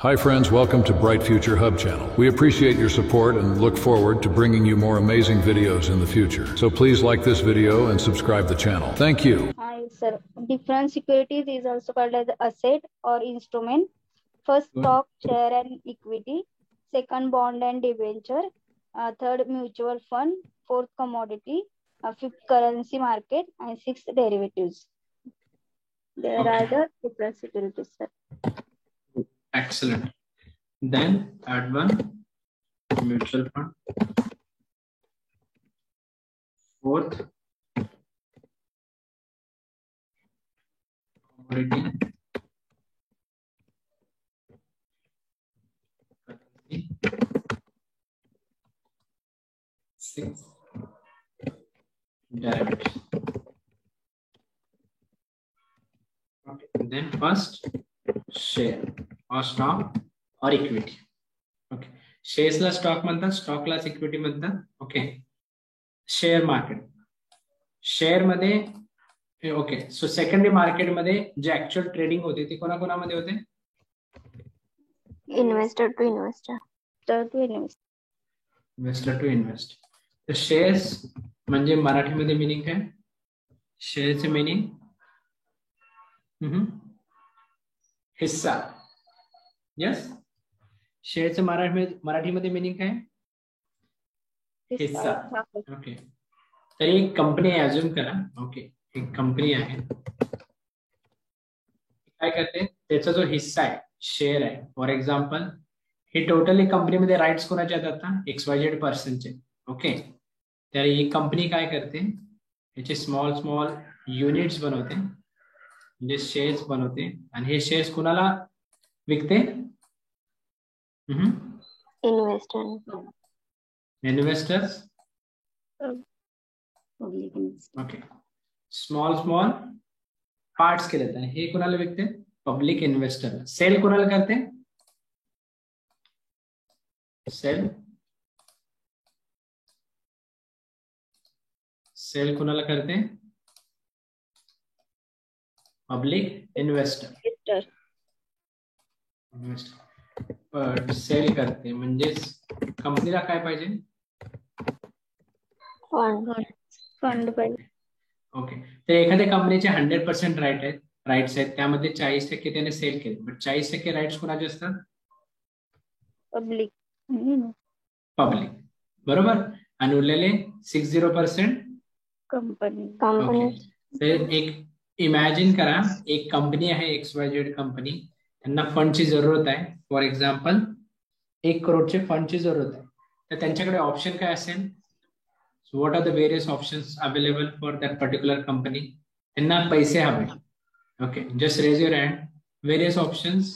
Hi friends, welcome to Bright Future Hub channel. We appreciate your support and look forward to bringing you more amazing videos in the future. So please like this video and subscribe the channel. Thank you. Hi sir. Different securities is also called as asset or instrument. First stock, share and equity. Second bond and debenture. Third mutual fund. Fourth commodity. Fifth currency market and sixth derivatives. There are the different securities, sir. Excellent. Then add one mutual fund. Fourth, commodity. Sixth, derivatives. Okay. Then first, share or stock or equity. Okay. Shares ला stock म्हणतात, stock ला equity म्हणतात. Okay. Share market. Share मध्ये okay. So secondary market मध्ये जे actual trading होते ती कोणाकोणामध्ये होते? Investor to investor. Investor to invest. तर शेअर्स म्हणजे मराठीमध्ये मिनिंग काय? शेअरचे मिनिंग हिस्सा. यस. शेअरचे मराठीमध्ये मिनिंग काय? हिस्सा. ओके. तर एक कंपनी आहे, अज्युम करा. ओके, एक कंपनी आहे, काय करते? त्याचा जो हिस्सा आहे, शेअर आहे. फॉर एक्झाम्पल हे टोटली कंपनीमध्ये राईट्स कोणाचे आहेत आता? XYZ पर्सनचे. ओके. तर ही कंपनी काय करते? याचे स्मॉल स्मॉल युनिट्स बनवते, म्हणजे शेअर्स बनवते आणि हे शेअर्स कुणाला विकते? Investors. Okay. Small small parts केले आणि हे कोणाला विकते? Public investor. सेल कोणाला करते? सेल कोणाला करते? Public investor. सेल करते म्हणजे कंपनीला काय पाहिजे? फंड पाहिजे. ओके. तर एखाद्या कंपनीचे 100% राईट्स आहेत, त्यामध्ये 40% त्याने सेल केले, बट 40% राईट्स कोणाचे असतात? पब्लिक. बरोबर. आणि उरलेले 60% कंपनी. तर एक इमॅजिन करा, एक कंपनी आहे, XYZ कंपनी. त्यांना फंडची जरूरत आहे. फॉर एक्झाम्पल 1 करोडचे फंडची जरूरत आहे. तर त्यांच्याकडे ऑप्शन काय असेल? What are the various options available for that particular company? त्यांना पैसे हवे. Okay, just raise your hand. Various options.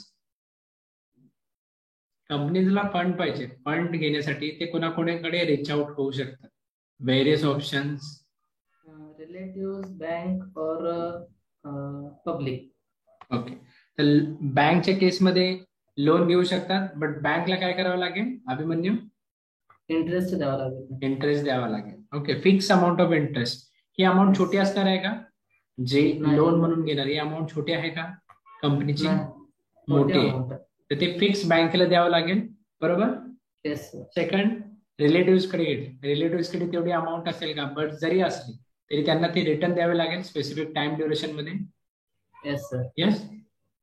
कंपनीला फंड पाहिजे. फंड घेण्यासाठी ते कोणाकोणाकडे रिच आउट होऊ शकतात? Various options. रिलेटिव्स, बँक और पब्लिक. ओके. तर बँकच्या केसमध्ये लोन घेऊ शकतात, बट बँकला काय करावं लागेल अभिमन्यू? इंटरेस्ट द्यावा लागेल. Okay. Fix amount of interest. He amount छोटी असणार आहे का? जे लोन म्हणून घेणार ही अमाऊंट छोटी आहे का? कंपनीची मोठी आहे, तर ते फिक्स बँकेला द्यावं लागेल. बरोबर. सेकंड, रिलेटिव्ह कडे तेवढी अमाऊंट असेल का? बट जरी असली तरी त्यांना ती रिटर्न द्यावे लागेल स्पेसिफिक टाइम ड्युरेशन मध्ये. येस.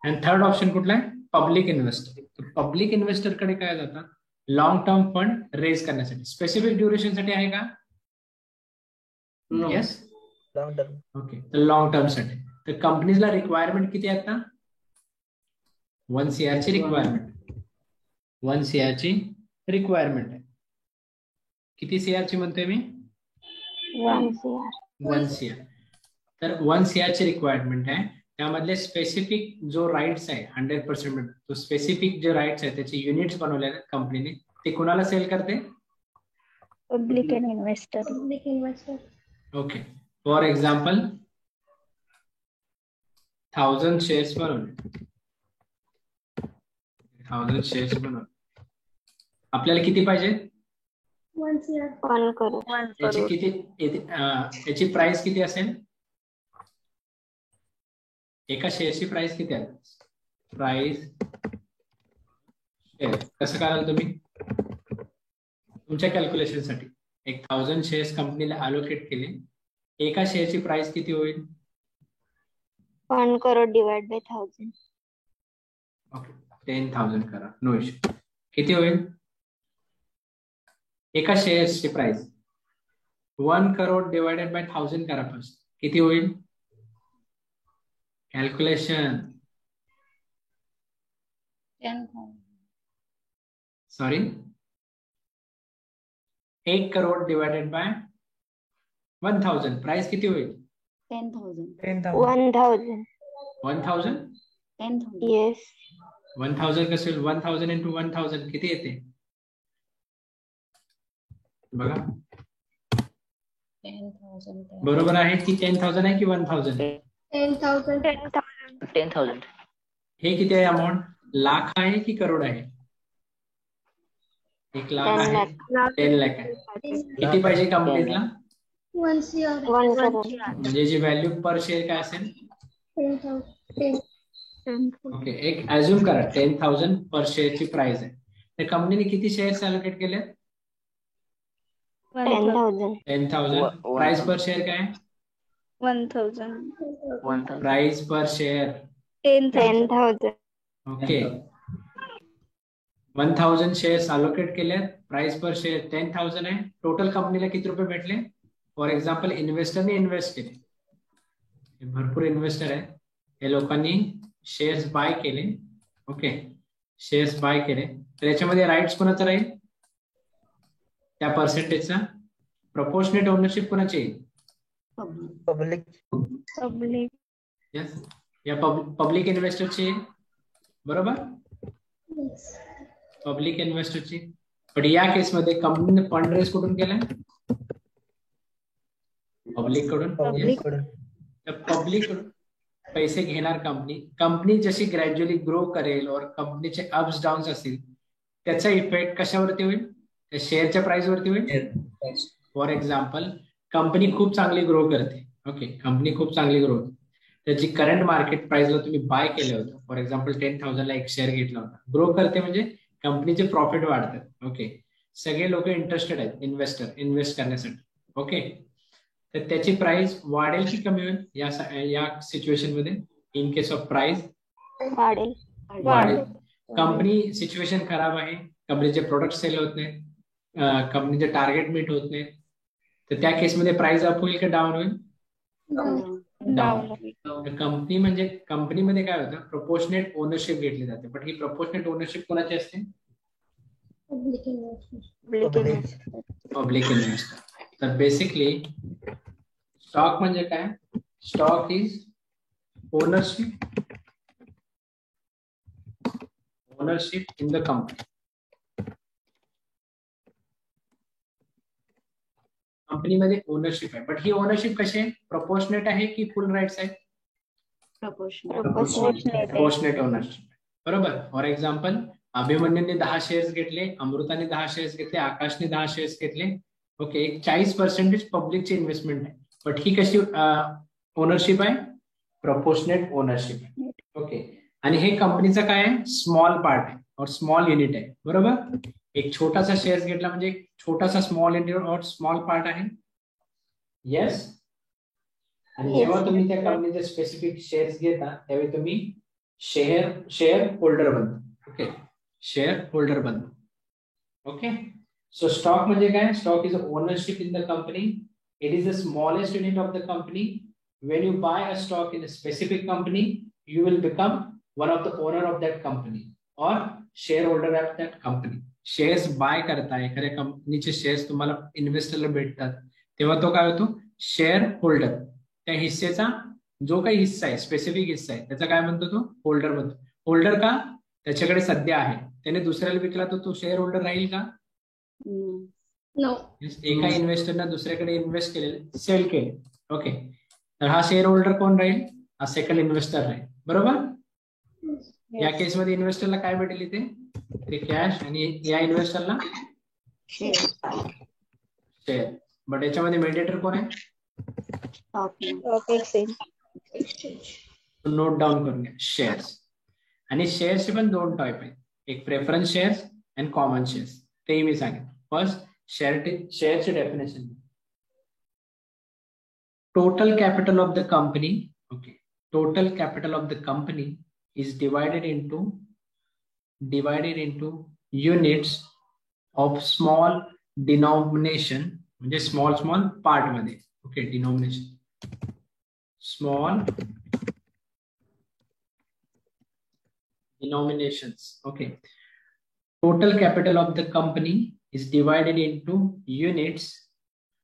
आणि थर्ड ऑप्शन कुठला आहे? Public investor. पब्लिक इन्व्हेस्टर कडे काय जातात? लॉंग टर्म फंड रेज करण्यासाठी. स्पेसिफिक ड्युरेशन साठी आहे का? येस. ओके. तर लॉंग टर्म साठी. तर कंपनीला रिक्वायरमेंट किती आहे आता? 1 CR ची रिक्वायरमेंट. 1 CR ची रिक्वायरमेंट आहे. किती CR ची म्हणतोय मी? 1 CR. तर 1 CR ची रिक्वायरमेंट आहे. त्यामधले स्पेसिफिक जो राईट्स आहे 100%, तो स्पेसिफिक जे राईट्स आहे त्याचे युनिट्स बनवले आहेत कंपनीने, ते कोणाला सेल करते? Public investor. Okay. For example 1000 shares बनवले. 1000 शेअर्स बनवले. आपल्याला किती पाहिजे? 1 CR. याची प्राइस किती असेल? एका शेअरची प्राइस किती आहे? प्राइस कसं कराल तुम्ही तुमच्या कॅल्क्युलेशन साठी? 1000 शेअर्स कंपनीला अलोकेट केले, एका शेअरची प्राइस किती होईल? 1 crore divided by 1000. ओके 10,000 करा, नो इश्यू. किती होईल एका शेअर्सची प्राइस? 1 crore डिवायडेड बाय 1000 करा फर्स्ट. किती होईल calculation? Sorry 1 crore divided by 1000 price किती होईल? 10,000. 1000. 1000. 10,000. Yes. 1000 कसं होईल? 1000 इंटू 1000 किती येते बघा. 10,000. बरोबर आहे की 10,000 आहे की 1000? 10,000. हे किती आहे अमाऊंट? लाख आहे की करोड आहे? 1 लाख 10 आहे, lakh. 10 लाख आहे. किती पाहिजे कंपनीला? 1 crore. म्हणजे जी व्हॅल्यू पर शेअर काय असेल? 10,000. ओके एक अज्युम करा 10,000 पर शेअरची प्राइस आहे. तर कंपनीने किती शेअर्स अलोकेट केले? 10,000. 10,000. प्राइस पर शेअर काय? 1,000. Price per share 10,000. Okay 1000 shares allocate केले, प्राइस पर शेअर 10,000 आहे. टोटल कंपनीला किती रुपये भेटले? फॉर एक्झाम्पल इन्व्हेस्टरने इन्व्हेस्ट केले, भरपूर इन्व्हेस्टर आहे, हे लोकांनी शेअर्स बाय केले. ओके शेअर्स बाय केले, तर याच्यामध्ये राईट्स कोणाचा राहील? त्या पर्सेंटेजचा प्रपोर्शनेट ओनरशिप कोणाची येईल? Public. यस या पब्लिक इन्व्हेस्टरची बरोबर, पब्लिक इन्व्हेस्टरची. पण या केसमध्ये कंपनीने फंड रेस कुठून केलाय? पब्लिक कडून. पब्लिक कडून पैसे घेणार कंपनी जशी ग्रॅज्युअली ग्रो करेल और कंपनीचे अप्स डाऊन्स असतील त्याचा इफेक्ट कशावरती होईल? त्या शेअरच्या प्राइस वरती होईल. फॉर एक्झाम्पल कंपनी खूप चांगली ग्रो करते, ओके कंपनी खूप चांगली ग्रो होते, त्याची करंट मार्केट प्राइसला तुम्ही बाय केलं होतं, फॉर एक्झाम्पल 10,000 ला एक शेअर घेतला होता. ग्रो करते म्हणजे कंपनीचे प्रॉफिट वाढतात. ओके सगळे लोक इंटरेस्टेड आहेत इन्व्हेस्टर इन्व्हेस्ट करण्यासाठी. ओके तर त्याची प्राइस वाढेल की कमी होईल या सिच्युएशन मध्ये? इन केस ऑफ प्राइस वाढेल. कंपनी सिच्युएशन खराब आहे, कंपनीचे प्रोडक्ट सेल होत नाही, कंपनीचे टार्गेट मीट होत नाही, तर त्या केसमध्ये प्राइस अप होईल का डाऊन होईल? डाऊन. कंपनीमध्ये काय होतं? प्रोपोर्शनेट ओनरशिप घेतली जाते, पण ही प्रोपोर्शनेट ओनरशिप कोणाची असते? Public investor. तर बेसिकली स्टॉक म्हणजे काय? Stock is ownership in the company. कंपनीमध्ये ओनरशिप आहे, बट ही ओनरशिप कशी आहे? प्रपोर्शनेट आहे की फुल राईट्स आहे? प्रपोर्शनेट ओनरशिप बरोबर. फॉर एक्झाम्पल अभिमन्यूने 10 शेअर्स घेतले, अमृताने 10 शेअर्स घेतले, आकाशने 10 शेअर्स घेतले. ओके एक 40% पब्लिकची इन्व्हेस्टमेंट आहे, बट ही कशी ओनरशिप आहे? प्रपोर्शनेट ओनरशिप आहे. ओके आणि हे कंपनीचा काय आहे? स्मॉल पार्ट आहे और स्मॉल युनिट आहे बरोबर. एक छोटासा शेअर्स घेतला म्हणजे एक छोटासा स्मॉल युनिट और स्मॉल पार्ट आहे. येस. आणि जेव्हा तुम्ही त्या कंपनीचे स्पेसिफिक शेअर्स घेता त्यावेळी तुम्ही शेअर होल्डर बनता. ओके शेअर होल्डर बनता. ओके सो स्टॉक म्हणजे काय? Stock is ownership in the company. It is the smallest unit of the company. When you buy a stock in a specific company, you will become one of the owner of that company or shareholder of that company. Shares buy करताय, एखाद्या कंपनीचे shares तुम्हाला इन्व्हेस्टरला भेटतात तेव्हा तो काय होतो? Share holder. त्या हिस्सेचा जो काही हिस्सा आहे, स्पेसिफिक हिस्सा आहे, त्याचा काय म्हणतो? तो होल्डर म्हणतो. होल्डर का? त्याच्याकडे सध्या आहे, त्याने दुसऱ्याला विकला तर तो शेअर होल्डर राहील का? एका इन्व्हेस्टरनं दुसऱ्याकडे इन्व्हेस्ट केलेले सेल केले. ओके तर हा शेअर होल्डर कोण राहील? हा सेकंड इन्व्हेस्टर राहील बरोबर. या केसमध्ये इन्व्हेस्टरला काय भेटेल? इथे ते कॅश आणि या इन्व्हेस्टरला शेअर. बट याच्यामध्ये मेडिएटर कोण आहे? नोट डाऊन करून घ्या. शेअर्स आणि शेअर्सचे पण 2 टाईप आहेत. एक preference shares and common shares, तेही मी सांगेन. फर्स्ट शेअरची definition. Total capital of the company, okay, total capital of the company is divided into units of small denomination, म्हणजे स्मॉल पार्ट मध्ये. Okay, denomination small denominations. Okay, total capital of the company is divided into units.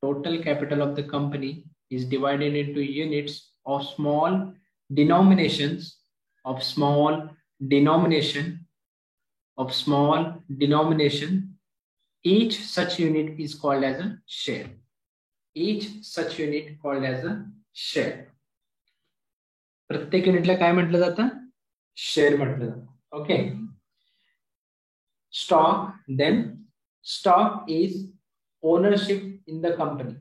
Total capital of the company is divided into units of small denominations Each such unit is called as a share. प्रत्येक युनिटला काय म्हटलं जातं? Share म्हटलं जातं. Okay, stock. Then stock is ownership in the company.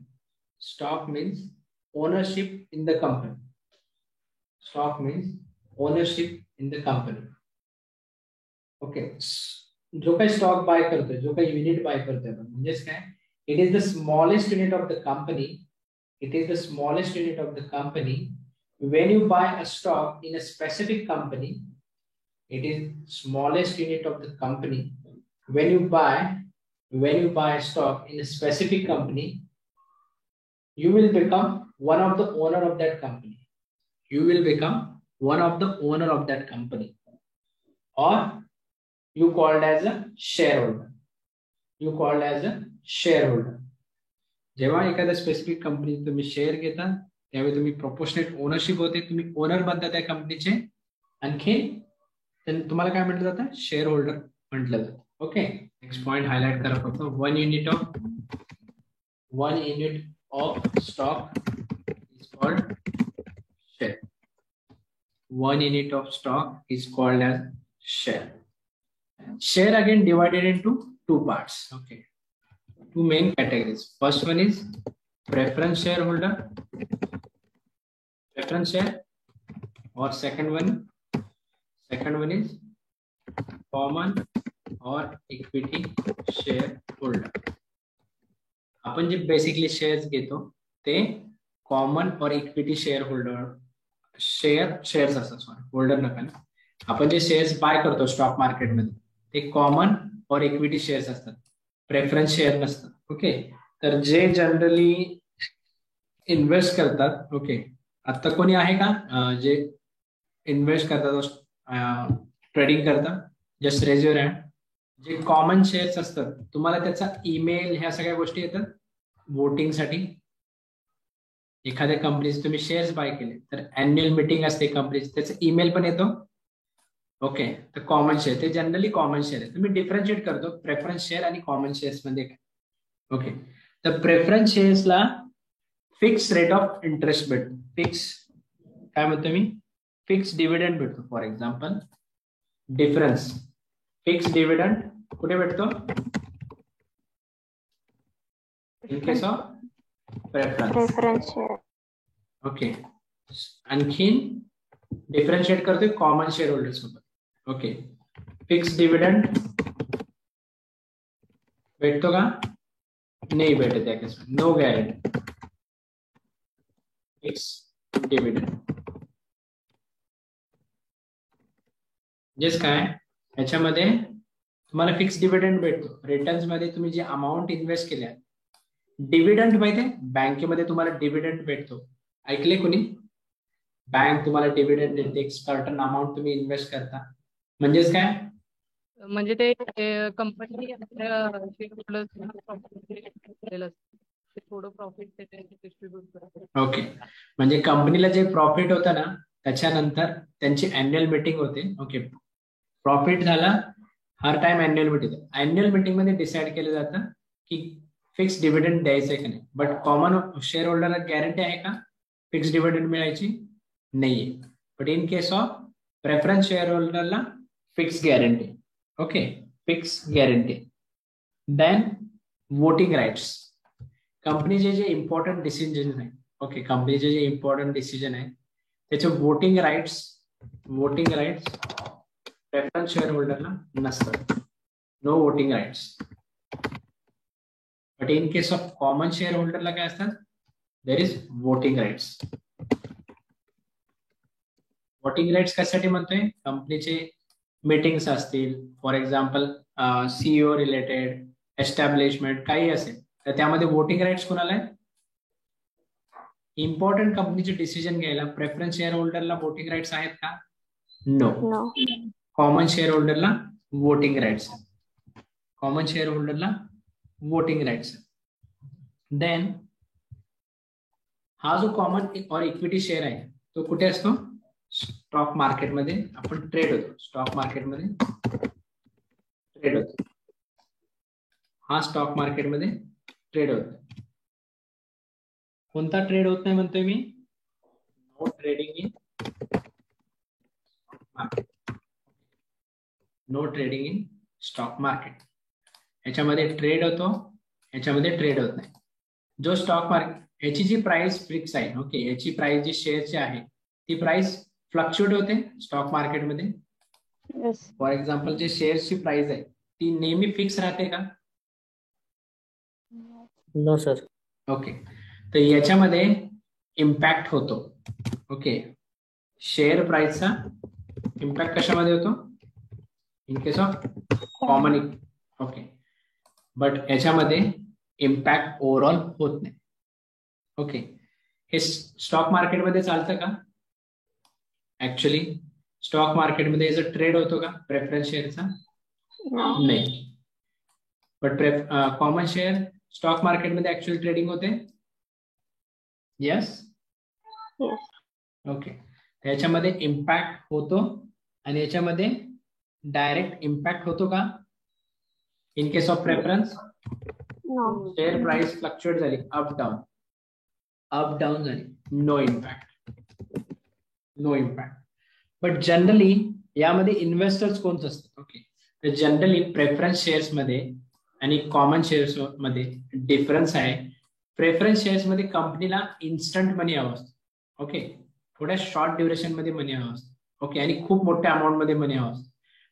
Stock means ownership in the company. Okay, जो काही stock bye करतोय, जो काही युनिट बाय करतोय, म्हणजेच काय, it is the smallest unit of the company. When you buy a stock in a specific company, it is smallest unit of the company. When you buy a stock in a specific company, you will become one of the owner of that company. Or you called as a shareholder. जेव्हा एखाद्या specific company तुम्ही share घेता, त्यावेळी तुम्ही proportionate ownership होते, तुम्ही owner बनता त्या कंपनीचे. आणखी तुम्हाला काय म्हटलं जातं? शेअर होल्डर म्हटलं जातं. ओके, नेक्स्ट पॉइंट हायलाइट करा फक्त. One unit of stock is called share. One unit of stock is called as share. Share again divided into two parts. Okay, two main categories. First one is preference share, or second one is common or equity shareholder. आपण जे basically shares घेतो ते common और equity shares असतात. Sorry, holder नका ना. आपण जे शेअर्स बाय करतो स्टॉक मार्केटमध्ये ते कॉमन और इक्विटी शेअर्स असतात, प्रेफरन्स शेअर नसतात. ओके, तर जे जनरली इन्व्हेस्ट करतात, ओके, आता कोणी आहे का जे इन्व्हेस्ट करतात, ट्रेडिंग करतात? Just raise your hand. जे कॉमन शेअर्स असतात, तुम्हाला त्याचा ईमेल, ह्या सगळ्या गोष्टी येतात वोटिंग साठी. एखाद्या कंपनीचे तुम्ही शेअर्स बाय केले तर अॅन्युअल मीटिंग असते कंपनीची, त्याचा ईमेल पण येतो. ओके, तर कॉमन शेअर, ते जनरली कॉमन शेअर आहे. तुम्ही डिफरन्शिएट करतो प्रेफरन्स शेअर आणि कॉमन शेअर्स मध्ये काय. ओके, तर प्रेफरन्स शेअर्सला फिक्स रेट ऑफ इंटरेस्ट भेटतो. काय म्हणतो मी? फिक्स डिव्हिडंड भेटतो. For example, difference fix dividend कुठे भेटतो? In case of preference share. Okay, आणखीन डिफरन्शिएट करतोय कॉमन शेअर होल्डर सोबत. ओके, फिक्स डिव्हिडंड भेटतो का? नाही भेटत त्या case. No guarantee. Fix dividend जस काय, याच्यामध्ये तुम्हाला फिक्स डिव्हिडंड भेटतो. रिटर्न्स मध्ये तुम्ही जे अमाऊंट इन्व्हेस्ट केल्या, डिव्हिडंड माहिती आहे, बँकेमध्ये तुम्हाला डिव्हिडंड भेटतो. ऐकले कोणी? बँक तुम्हाला डिव्हिडंड देते, एक सर्टन अमाऊंट तुम्ही इन्व्हेस्ट करता. म्हणजेच काय, म्हणजे ते कंपनी थोडं प्रॉफिट डिस्ट्रीब्यूट करतात. ओके, म्हणजे कंपनीला जे प्रॉफिट होतं ना, त्याच्यानंतर त्यांची अॅन्युअल मीटिंग होते. ओके, प्रॉफिट झाला, हर time annual meeting. Annual meeting मध्ये डिसाइड केलं जातं की फिक्स डिव्हिडंड द्यायचं आहे का नाही. बट कॉमन शेअर होल्डरला गॅरंटी आहे का फिक्स डिव्हिडंड मिळायची? नाहीये. But in case of preference share होल्डरला fix guarantee. Okay, fix guarantee. Then voting rights. कंपनीचे जे इम्पॉर्टंट डिसिजन आहे, ओके, कंपनीचे जे इम्पॉर्टंट डिसिजन आहे त्याचे वोटिंग राईट्स प्रेफरन्स शेअर होल्डरला नसतं, no voting rights. But in case of common share होल्डरला काय असतात, there is voting rights. Voting rights कशासाठी म्हणतोय, कंपनीचे मीटिंग्स असतील, for example CEO related, establishment काही असेल तर त्यामध्ये वोटिंग राईट्स कोणाला आहे, इम्पॉर्टंट कंपनीचे डिसिजन घ्यायला प्रेफरन्स शेअर होल्डरला वोटिंग राईट्स आहेत का, नो. कॉमन शेअर होल्डरला वोटिंग राईट्स, कॉमन शेअर होल्डरला वोटिंग राईट्स. देन हा जो कॉमन और इक्विटी शेअर आहे तो कुठे असतो, स्टॉक मार्केटमध्ये आपण ट्रेड होतो, स्टॉक मार्केटमध्ये ट्रेड होतो, हा स्टॉक मार्केटमध्ये ट्रेड होतो. कोणता ट्रेड होत नाही म्हणतोय मी, no trading in market, no trading in stock market. याच्यामध्ये ट्रेड होतो, याच्यामध्ये ट्रेड होत नाही. जो स्टॉक मार्केट याची जी प्राइस फिक्स आहे, ओके, याची प्राइस जी शेअरची आहे ती प्राइस फ्लक्च्युएट होते स्टॉक मार्केटमध्ये. फॉर एक्झाम्पल जे शेअर्सची प्राइस आहे ती नेहमी फिक्स राहते का, नो सर. ओके, तर याच्यामध्ये इम्पॅक्ट होतो. ओके, शेअर प्राइसचा इम्पॅक्ट कशामध्ये होतो, in case of common, okay, but याच्यामध्ये इम्पॅक्ट ओव्हरऑल होत नाही. ओके, हे स्टॉक मार्केटमध्ये चालतं का, ऍक्च्युली स्टॉक मार्केटमध्ये याचा ट्रेड होतो का प्रेफरन्स शेअरचा, नाही. बट कॉमन शेअर स्टॉक मार्केटमध्ये ऍक्च्युअली ट्रेडिंग होते, येस. ओके, याच्यामध्ये इम्पॅक्ट होतो आणि याच्यामध्ये डायरेक्ट इम्पॅक्ट होतो का, in case of preference share price fluctuate झाली, अप डाऊन झाली, no impact, no impact. But generally यामध्ये इन्व्हेस्टर्स कोणच असतात, ओके, तर जनरली प्रेफरन्स शेअर्स मध्ये आणि कॉमन शेअर्स मध्ये डिफरन्स आहे. प्रेफरन्स शेअर्स मध्ये कंपनीला इन्स्टंट मनी हवं असतं, ओके, थोड्या शॉर्ट ड्युरेशन मध्ये मनी हवं असतं, ओके, आणि खूप मोठ्या अमाऊंट मध्ये मनी हवं असतं.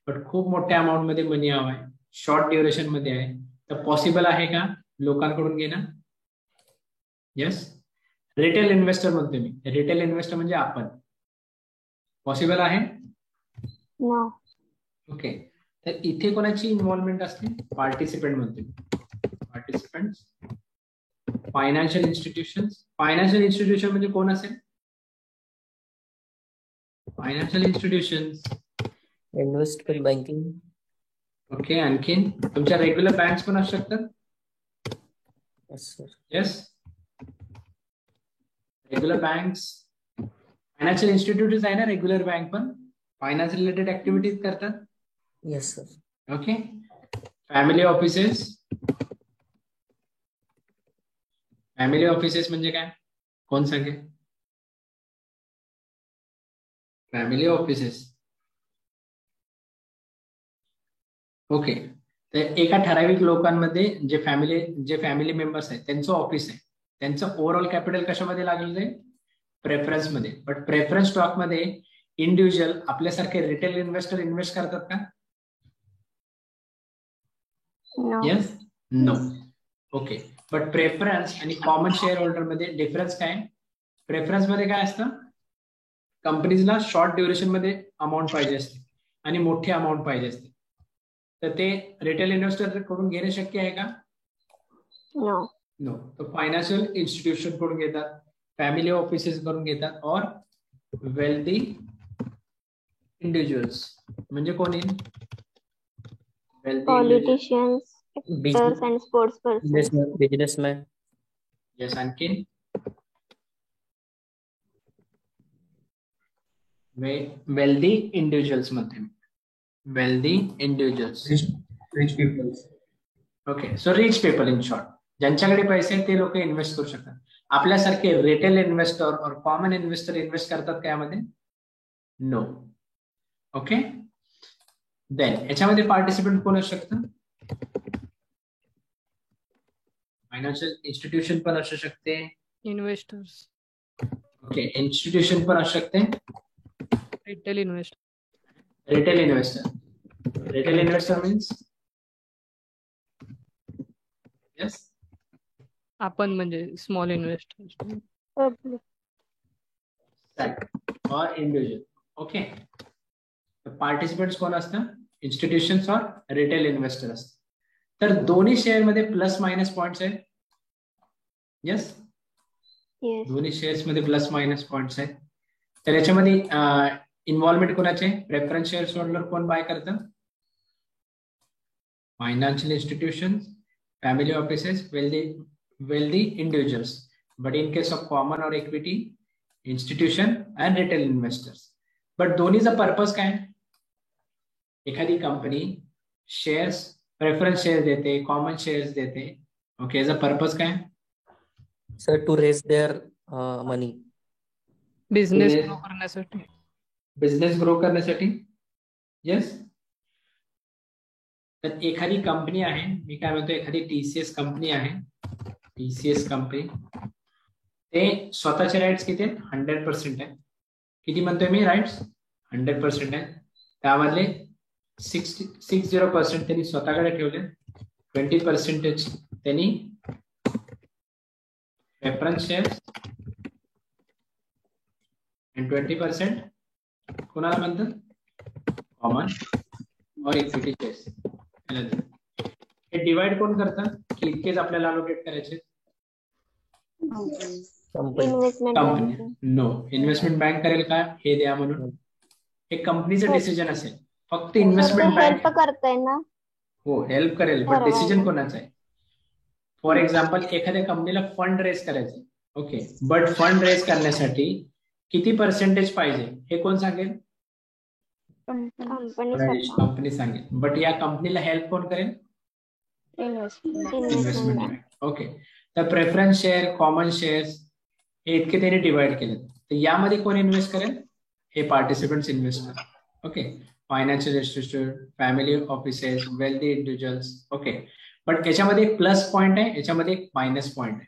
बट खूप मोठ्या अमाऊंट मध्ये मनी हवं आहे, शॉर्ट ड्युरेशन मध्ये आहे, तर पॉसिबल आहे का लोकांकडून घेणं, येस. रिटेल इन्व्हेस्टर म्हणतोय मी, रिटेल इन्व्हेस्टर म्हणजे आपण, पॉसिबल आहे, ओके. तर इथे कोणाची इन्व्हॉल्वमेंट असते, पार्टिसिपेंट म्हणते, participant. Financial institution, financial institution म्हणजे कोण असेल, financial institution, investment banking, okay. आणखीन तुमच्या रेग्युलर बँक्स पण असू शकतात, yes. Regular banks financial institute आहे ना, रेग्युलर बँक पण फायनान्स रिलेटेड ऍक्टिव्हिटीज करतात, yes sir. Okay. Family offices, family offices म्हणजे काय, कोण सांगे, फॅमिली ऑफिसेस, ओके. तर एका ठराविक लोकांमध्ये जे फॅमिली मेंबर्स आहेत त्यांचं ऑफिस आहे, त्यांचं ओव्हरऑल कॅपिटल कशामध्ये लागलेलं आहे, प्रेफरन्स मध्ये. बट प्रेफरन्स स्टॉक मध्ये इंडिव्हिज्युअल आपल्यासारखे रिटेल इन्व्हेस्टर इन्व्हेस्ट करतात का, yes, no, okay. But preference आणि कॉमन शेअर होल्डर मध्ये डिफरन्स काय, प्रेफरन्स मध्ये काय असतं, कंपनीजला शॉर्ट ड्युरेशन मध्ये अमाऊंट पाहिजे असते आणि मोठी अमाऊंट पाहिजे असते, तर ते रिटेल इन्व्हेस्टर कडून घेणे शक्य आहे का, नो. तर फायनान्शियल इन्स्टिट्यूशन कडून घेतात, फॅमिली ऑफिसेस कडून घेतात, और वेल्दी इंडिव्हिज्युअल्स म्हणजे कोणी, politicians, actors and sports person, businessman, yes. आणखीन वेल्दी इंडिव्हिज्युअल्स मध्ये, wealthy individuals, rich peoples, okay. So rich people in short, ज्यांच्याकडे पैसे आहेत ते लोक इन्व्हेस्ट करू शकतात. आपल्यासारखे रिटेल इन्व्हेस्टर और कॉमन इन्व्हेस्टर इन्व्हेस्ट करतात का यामध्ये, नो, ओके. देन याच्यामध्ये पार्टिसिपेंट कोण असू शकतं, फायनान्शियल इन्स्टिट्यूशन पण असू शकते, इन्व्हेस्टर्स, ओके, इन्स्टिट्यूशन पण असू शकते, retail investor, Retail investor. Retail investor means yes. आपण म्हणजे small investor. Public. Or individual. Okay. The participants कोण असतं? Institutions or retail investors असतात. तर दोन्ही शेअर मध्ये प्लस मायनस पॉइंट्स आहेत. येस, दोन्ही शेअर्स मध्ये प्लस मायनस पॉइंट्स आहेत. तर याच्यामध्ये इन्व्हॉल्वमेंट कोणाचे? प्रेफरन्स शेअर्स होल्डर कोण बाय करतं? Financial institutions, family offices, wealthy individuals. But in case of common or equity, institution and retail investors. But दोन्हीचा पर्पज काय? एखादी कंपनी शेअर्स, प्रेफरन्स शेअर्स देते, कॉमन शेअर्स देते. ओके, याचा purpose काय? Sir to raise their money. Business grow करण्यासाठी. Business grow करण्यासाठी. Yes. तर एखादी कंपनी आहे, मी काय म्हणतो, एखादी TCS कंपनी आहे, TCS कंपनी, ते स्वतःचे राईट्स किती आहेत? 100% आहे. किती म्हणतोय मी? राईट्स 100% आहे. त्यामधले 60% त्यांनी स्वतःकडे ठेवले, 20% त्यांनी प्रेफरन्स शेअर्स आणि 20% कोणाला म्हणतात? कॉमन और इक्विटी शेअर्स. हे डिवाइड कोण करतं की इतकेच आपल्याला अलोकेट करायचे? कंपनी. नो, इन्व्हेस्टमेंट बँक करेल का हे द्या म्हणून? हे कंपनीचं डिसिजन असेल. फक्त इन्व्हेस्टमेंट बँक हेल्प करताय ना. हो, हेल्प करेल, पण डिसिजन कोणाचा आहे? फॉर एक्झाम्पल, एखाद्या कंपनीला फंड रेज करायचे. ओके, बट फंड रेज करण्यासाठी किती पर्सेंटेज पाहिजे हे कोण सांगेल? कंपनी सांगेल. बट या कंपनीला हेल्प कोण करेल? Investment bank. ओके, तर प्रेफरन्स शेअर, कॉमन शेअर्स हे इतके त्यांनी डिवाइड केले. तर यामध्ये कोण इन्व्हेस्ट करेल? हे पार्टिसिपंट्स इन्व्हेस्ट करेल. Okay, financial institute, family offices, wealthy individuals. Okay, but याच्यामध्ये एक प्लस पॉइंट आहे, याच्यामध्ये एक मायनस पॉइंट आहे.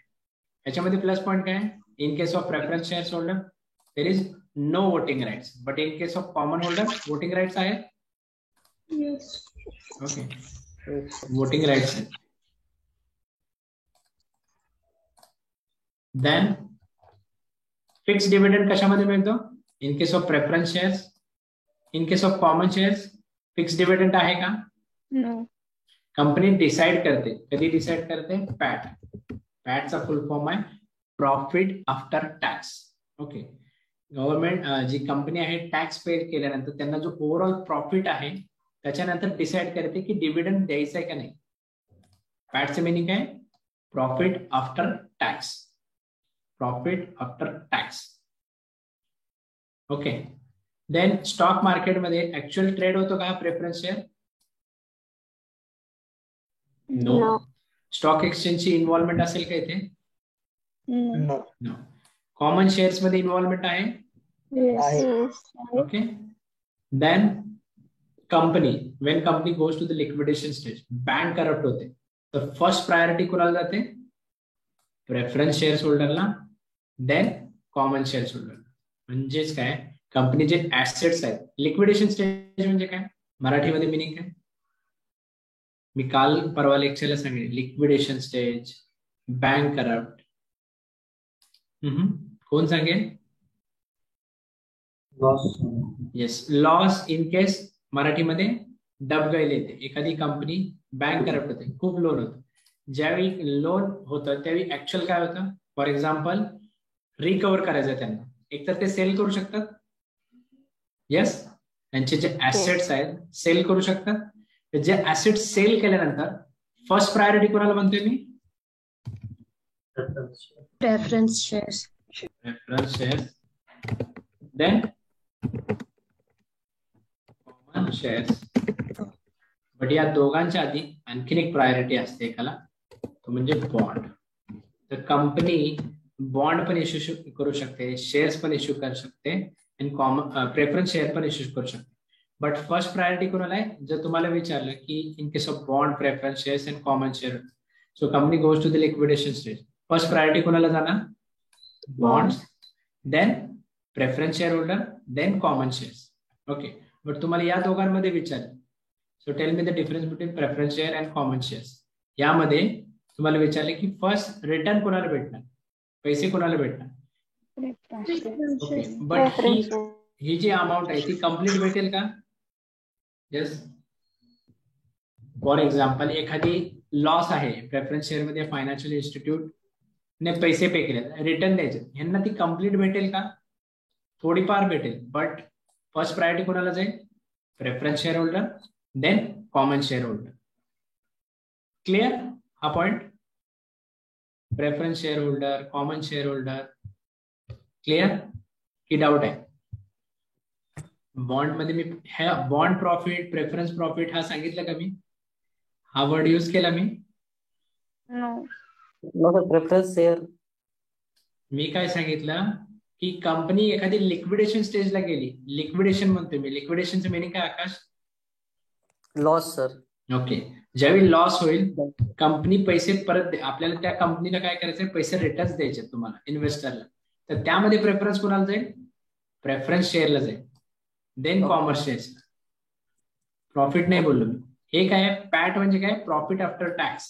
याच्यामध्ये प्लस पॉइंट काय? In case of preference shares holder there is no voting rights, but in case of common holder voting rights आहेत. Okay, voting rights आहेत. देन फिक्स डिव्हिडंड कशामध्ये मिळतो? In case of preference shares. In case of common shares fix dividend आहे का? Company decide करते. कधी decide करते? PAT. पॅटचा फुल फॉर्म आहे profit after tax. Okay, government जी कंपनी आहे टॅक्स पे केल्यानंतर त्यांना जो ओव्हरऑल प्रॉफिट आहे त्याच्यानंतर डिसाइड करते की डिव्हिडंड द्यायचं आहे का नाही. पॅटचं मिनिंग आहे profit after tax. Profit after tax. Okay, then stock मार्केटमध्ये ऍक्च्युअल ट्रेड होतो का प्रेफरन्स शेअर? नो. स्टॉक एक्सचेंजची इन्व्हॉल्वमेंट असेल का इथे? नो. कॉमन शेअर्स मध्ये इन्व्हॉल्वमेंट आहे? Okay, then company, when company goes to the liquidation stage, bankrupt होते, तर फर्स्ट प्रायोरिटी कोणाला जाते? प्रेफरन्स शेअर्स होल्डरला, देन कॉमन शेअर्स होल्डर. म्हणजेच काय, कंपनीचे ऍसेट्स आहेत. लिक्विडेशन स्टेज म्हणजे काय? मराठीमध्ये मिनिंग काय? मी काल परवा लेक्चरला सांगितले. Liquidation stage, bank corrupt. कोण सांगेल? येस, लॉस इन केस मराठीमध्ये डबगैल येते. एखादी कंपनी बँक करप्ट होते, खूप लोन होतं. ज्यावेळी लोन होतं त्यावेळी ऍक्च्युअल काय होतं? फॉर एक्झाम्पल, रिकव्हर करायचं त्यांना. एकतर ते सेल करू शकतात. येस, त्यांचे जे ऍसेट्स आहेत सेल करू शकतात. जे ऍसेट सेल केल्यानंतर फर्स्ट प्रायोरिटी कोणाला म्हणतोय मी? Preference shares. Preference shares, then common shares. But या दोघांच्या आधी आणखीन एक प्रायोरिटी असते एकाला, तो म्हणजे बॉन्ड. तर कंपनी बॉन्ड पण इश्यू करू शकते, शेअर्स पण इश्यू करू शकते आणि प्रेफरन्स शेअर पण इश्यू करू शकते. बट फर्स्ट प्रायोरिटी कोणाला आहे? जर तुम्हाला विचारलं की in case of bond, preference shares and common share, so company goes to the liquidation stage, first priority कोणाला जाणार? Bonds, then preference share holder, then common shares. Okay, but तुम्हाला या दोघांमध्ये विचारलं. So tell me the difference between preference share and common shares. यामध्ये तुम्हाला विचारले की फर्स्ट रिटर्न कोणाला भेटणार, पैसे कोणाला भेटणार. ओके, बट ही जी अमाऊंट आहे ती कम्प्लीट भेटेल का. येस. फॉर एक्झाम्पल एखादी लॉस आहे प्रेफरन्स शेअर मध्ये, फायनान्शियल इन्स्टिट्यूट ने पैसे पे केले, रिटर्न द्यायचे, ह्यांना ती कम्प्लीट भेटेल का. थोडीफार भेटेल, बट फर्स्ट प्रायोरिटी कोणाला जाईल, preference share holder, then common share holder. Clear हा point. Preference share holder, common share holder. Clear की डाऊट आहे. बॉन्ड मध्ये मी बॉन्ड प्रॉफिट, प्रेफरन्स प्रॉफिट हा सांगितलं का मी, हा वर्ड यूज केला मी. प्रेफरन्स शेअर मी काय सांगितलं की कंपनी एखादी लिक्विडेशन स्टेजला गेली, लिक्विडेशन म्हणतोय मी, लिक्विडेशनचं मिनिंग काय आकाश. Loss sir. ओके, ज्यावेळी लॉस होईल कंपनी पैसे परत आपल्याला त्या कंपनीला काय करायचंय, पैसे रिटर्न द्यायचे तुम्हाला इन्व्हेस्टरला. तर त्यामध्ये प्रेफरन्स कोणाला जाईल, प्रेफरन्स शेअरला जाईल, देन कॉमर्स शेअर्स. प्रॉफिट नाही बोललो मी. हे काय पॅट म्हणजे काय, प्रॉफिट आफ्टर टॅक्स.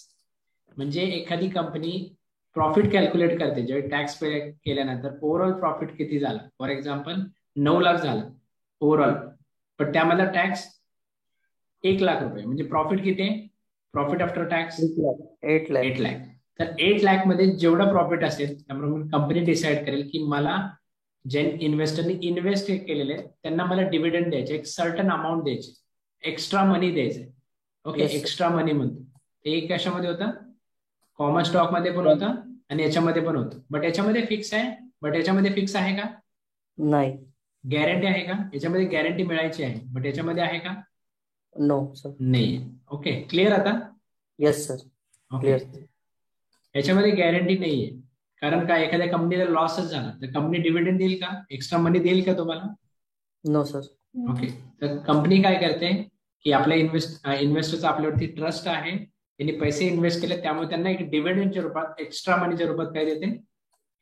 म्हणजे एखादी कंपनी प्रॉफिट कॅल्क्युलेट करते ज्यावेळी टॅक्स पे केल्यानंतर ओव्हरऑल प्रॉफिट किती झाला. फॉर एक्झाम्पल 9 लाख झाला ओव्हरऑल, पण त्यामधला टॅक्स 1 लाख रुपये, म्हणजे प्रॉफिट किती आहे, प्रॉफिट आफ्टर टॅक्स 8 लाख. तर 8 लाख मध्ये जेवढा प्रॉफिट असेल त्यामुळे कंपनी डिसाइड करेल की मला जे इन्व्हेस्टरने इन्व्हेस्ट केलेले त्यांना मला डिव्हिडंड द्यायचे, एक सर्टन अमाऊंट द्यायची, एक्स्ट्रा मनी द्यायचे. ओके, एक्स्ट्रा मनी म्हणतो ते कशामध्ये होतं, कॉमन स्टॉक मध्ये पण होतं आणि याच्यामध्ये पण होतं. बट याच्यामध्ये फिक्स आहे, बट याच्यामध्ये फिक्स आहे का नाही. गॅरंटी आहे का, याच्यामध्ये गॅरंटी मिळायची आहे, बट याच्यामध्ये आहे का, नो सर. नाही. ओके, क्लिअर आता. Yes sir. ओके, याच्यामध्ये गॅरंटी नाहीये, कारण का एखाद्या कंपनीला लॉसच झाला तर कंपनी डिव्हिडंड देईल का, एक्स्ट्रा मनी देईल का तुम्हाला. No sir. ओके, तर कंपनी काय करते की आपल्या इन्व्हेस्टरचा आपल्यावरती ट्रस्ट आहे, त्यांनी पैसे इन्व्हेस्ट केले त्यामुळे त्यांना एक डिव्हिडंडच्या रूपात, एक्स्ट्रा मनीच्या रूपात काय देते,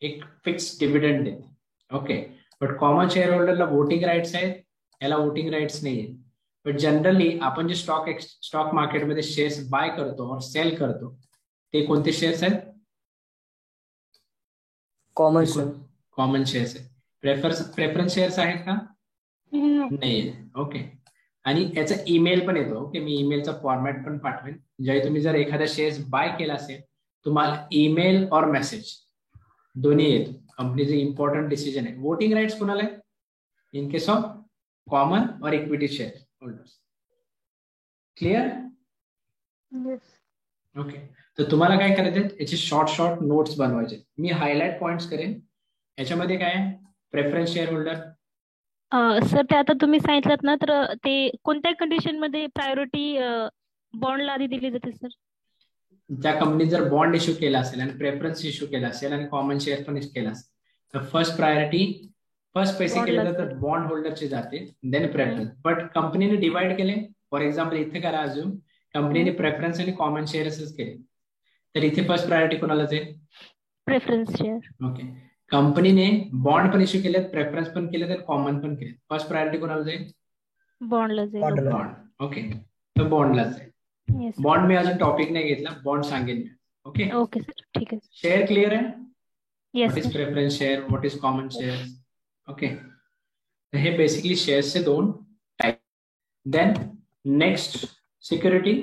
एक फिक्स डिव्हिडंड देते. ओके, बट कॉमन शेअर होल्डरला वोटिंग राईट्स आहेत, याला वोटिंग राईट्स नाही आहेत. बट जनरली आपण जे स्टॉक मार्केटमध्ये शेअर्स बाय करतो और सेल करतो ते कोणते शेअर्स आहेत, कॉमन शेअर्स आहेत. प्रेफरन्स शेअर्स आहेत का, नाही. ओके, आणि याचा ईमेल पण येतो. ओके, मी ईमेलचा फॉर्मॅट पण पाठवेन. ज्यावेळी तुम्ही जर एखादा शेअर्स बाय केला असेल तुम्हाला ईमेल और मेसेज दोन्ही येतो. कंपनीचे इम्पॉर्टंट डिसिजन आहे. वोटिंग राईट्स कोणाला आहे, इन केस ऑफ कॉमन और equity share holders. Clear. Okay, तर तुम्हाला काय करायचं, याचे शॉर्ट नोट्स बनवायचे. मी हायलाइट पॉइंट्स करेन. याच्यामध्ये काय आहे, प्रेफरन्स शेअर होल्डर. सर ते आता तुम्ही सांगितलं ना, तर ते कोणत्या कंडिशन मध्ये प्रायोरिटी बॉन्डला आधी दिली जाते सर. त्या कंपनी जर बॉन्ड इश्यू केला असेल आणि प्रेफरन्स इश्यू केला असेल आणि कॉमन शेअर पण केला असेल तर फर्स्ट प्रायोरिटी, फर्स्ट पैसे केले तर बॉन्ड होल्डरचे जाते, देन प्रेफरन्स. बट कंपनीने डिवाइड केले. फॉर एक्झाम्पल इथे करा, अजून कंपनीने प्रेफरन्स आणि कॉमन शेअर्सच केले तर इथे फर्स्ट प्रायोरिटी कोणाला जाईल, प्रेफरन्स शेअर. ओके, कंपनीने बॉन्ड पण इश्यू केले, प्रेफरन्स पण केले तर कॉमन पण केले, फर्स्ट प्रायोरिटी कोणाला जाईल, बॉन्डला जाईल. बॉन्ड. ओके, तर बॉन्डला जाईल. बॉन्ड मी अजून टॉपिक नाही घेतला, बॉन्ड सांगेन. ओके ओके सर, ठीक आहे. शेअर क्लिअर आहे. Yes. What is preference share, what is common share. Okay, हे बेसिकली शेअर्सचे 2 type. Then next security,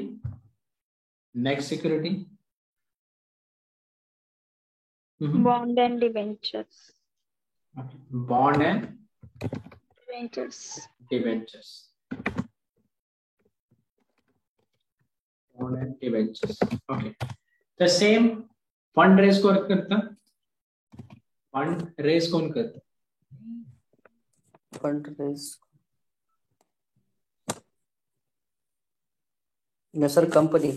Bond and debentures. Bond and Debentures. Bond and debentures. Okay. The same fund raise कोण करतं? Fund raise कोण करतं? Fund raise sir company.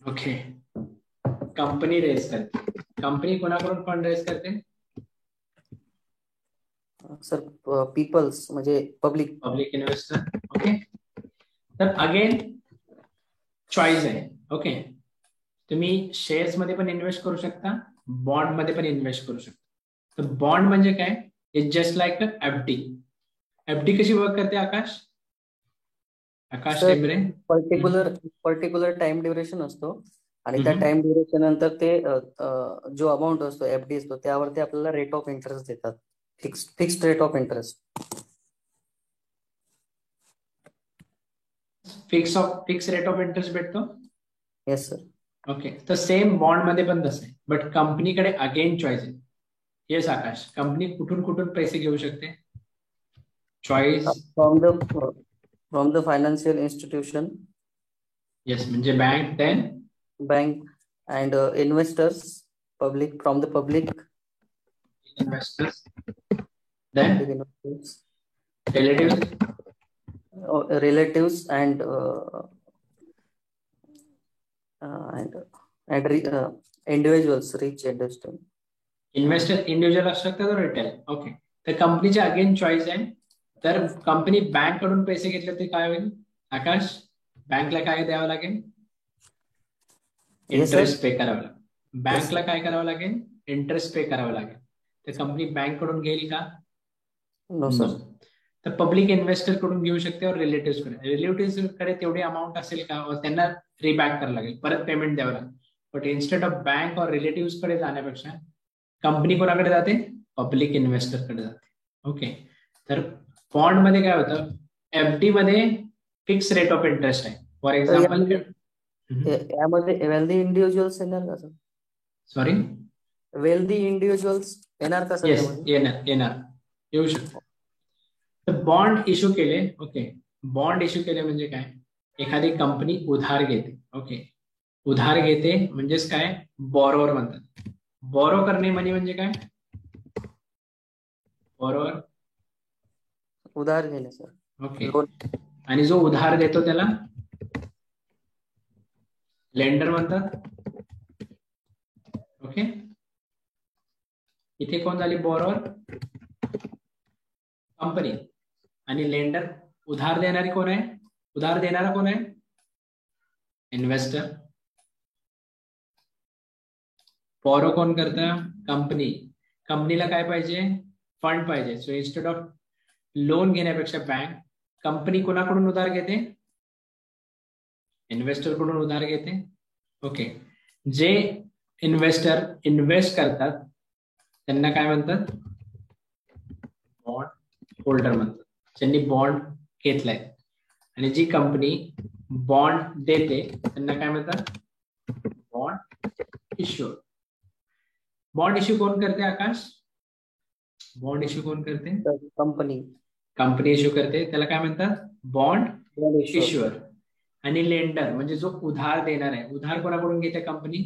Okay, company raise करते. Company कोणाकडून fund raise करते sir, peoples म्हणजे public investor. Okay, तर again choice आहे. ओके, तुम्ही शेअर्स मध्ये पण इन्व्हेस्ट करू शकता, बॉन्ड मध्ये पण इन्व्हेस्ट करू शकता. तर बॉन्ड म्हणजे काय, it's just like a FD. FD कशी वर्क करते Akash, Akash sir, Tembare. Particular time duration असतो आणि त्या टाइम ड्युरेशन नंतर ते जो अमाऊंट असतो एफडी असतो त्यावरती आपल्याला रेट ऑफ इंटरेस्ट देतात. Fixed rate of interest. Fix rate of interest भेटतो. Yes sir. ओके, तर सेम बॉन्ड मध्ये पण तसं आहे, बट कंपनीकडे अगेन चॉईस आहे. येस आकाश, कंपनी कुठून कुठून पैसे घेऊ शकते? Choice from the financial institution. Yes, म्हणजे bank, then bank and investors, from the public, investors, then relatives and individuals, rich investors. Investor individual असू शकतात, रिटेल. ओके, तर कंपनीचे अगेन चॉईस आहे. तर कंपनी बँक कडून पैसे घेतले ते काय होईल आकाश? बँकला काय द्यावं लागेल? इंटरेस्ट पे करावं लागेल. बँकला काय करावं लागेल? इंटरेस्ट पे करावं लागेल. तर कंपनी बँक कडून घेईल का? No sir. तर पब्लिक इन्व्हेस्टर कडून घेऊ शकते और रिलेटिव्ह कडे तेवढी अमाऊंट असेल का? और त्यांना रिबॅक करावं लागेल, परत पेमेंट द्यावं लागेल. बट इन्स्टेड ऑफ बँक और रिलेटिव्ह कडे जाण्यापेक्षा कंपनी कोणाकडे जाते? पब्लिक इन्व्हेस्टर कडे जाते. ओके, तर बॉन्ड मध्ये काय होतं? एफडी मध्ये फिक्स रेट ऑफ इंटरेस्ट आहे. फॉर एक्झाम्पल, यामध्ये वेल्दी इंडिव्हिज्युअल्स येणार का सर? सॉरी, वेल्दी इंडिव्हिज्युअल्स येणार का सर? येणार येऊ शकतो. तर बॉन्ड इश्यू केले. ओके, बॉन्ड इश्यू केले म्हणजे काय? एखादी कंपनी उधार घेते. ओके, उधार घेते म्हणजेच काय? बॉरोवर म्हणतात. बॉरो करणे म्हणजे काय? बॉरोवर उधार घेणे सर. ओके, आणि जो उधार देतो त्याला लेंडर म्हणतात. ओके, इथे कोण झाली? बॉरोवर कंपनी, आणि लेंडर उधार देणारी कोण आहे? उधार देणारा कोण आहे? इन्व्हेस्टर. बॉरो कोण करतं? कंपनी. कंपनीला काय पाहिजे? फंड पाहिजे. सो इन्स्टेड ऑफ लोन घेण्यापेक्षा बँक, कंपनी कोणाकडून उधार घेते? इन्व्हेस्टर कडून उधार घेते. ओके, जे इन्व्हेस्टर इन्व्हेस्ट करतात त्यांना काय म्हणतात? बॉन्ड होल्डर म्हणतात, ज्यांनी बॉन्ड घेतलाय. आणि जी कंपनी बॉन्ड देते त्यांना काय म्हणतात? Bond issuer. बॉन्ड इश्यू कोण करते आकाश? बॉन्ड इश्यू कोण करते? कंपनी इश्यू करते, त्याला काय म्हणतात? Bond issuer. आणि लेंडर म्हणजे जो उधार देणार आहे. उधार कोणाकडून घेते कंपनी?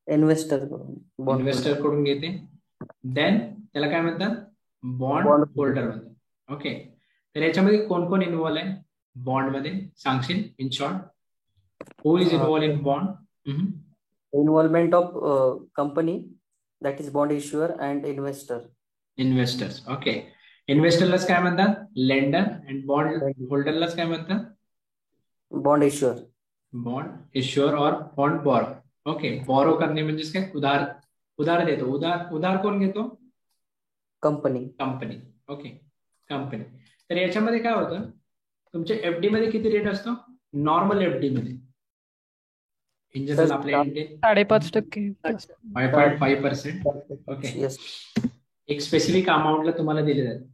इन्व्हेस्टर कडून घेते. देन त्याला काय म्हणतात? बॉन्ड होल्डर म्हणतात. ओके, तर याच्यामध्ये कोण कोण इन्व्हॉल्व आहे बॉन्ड मध्ये? सांगशील in short? Who is involve in bond? Involvement of company, that is bond issuer and investors. Okay, इन्व्हेस्टरलाच काय म्हणतात? लेंडर. अँड बॉन्ड होल्डरलाच काय म्हणतात? बॉन्ड इश्युअर और बॉन्ड बॉरो. ओके, बॉरो करणे म्हणजे काय? उधार देतो. उधार कोण घेतो? कंपनी. Okay, company. तर याच्यामध्ये काय होतं? तुमच्या एफडी मध्ये किती रेट असतो? नॉर्मल एफडी मध्ये इन जनरल आपल्या 5.5%. 5.5%. ओके, एक स्पेसिफिक अमाऊंटला तुम्हाला दिले जाते.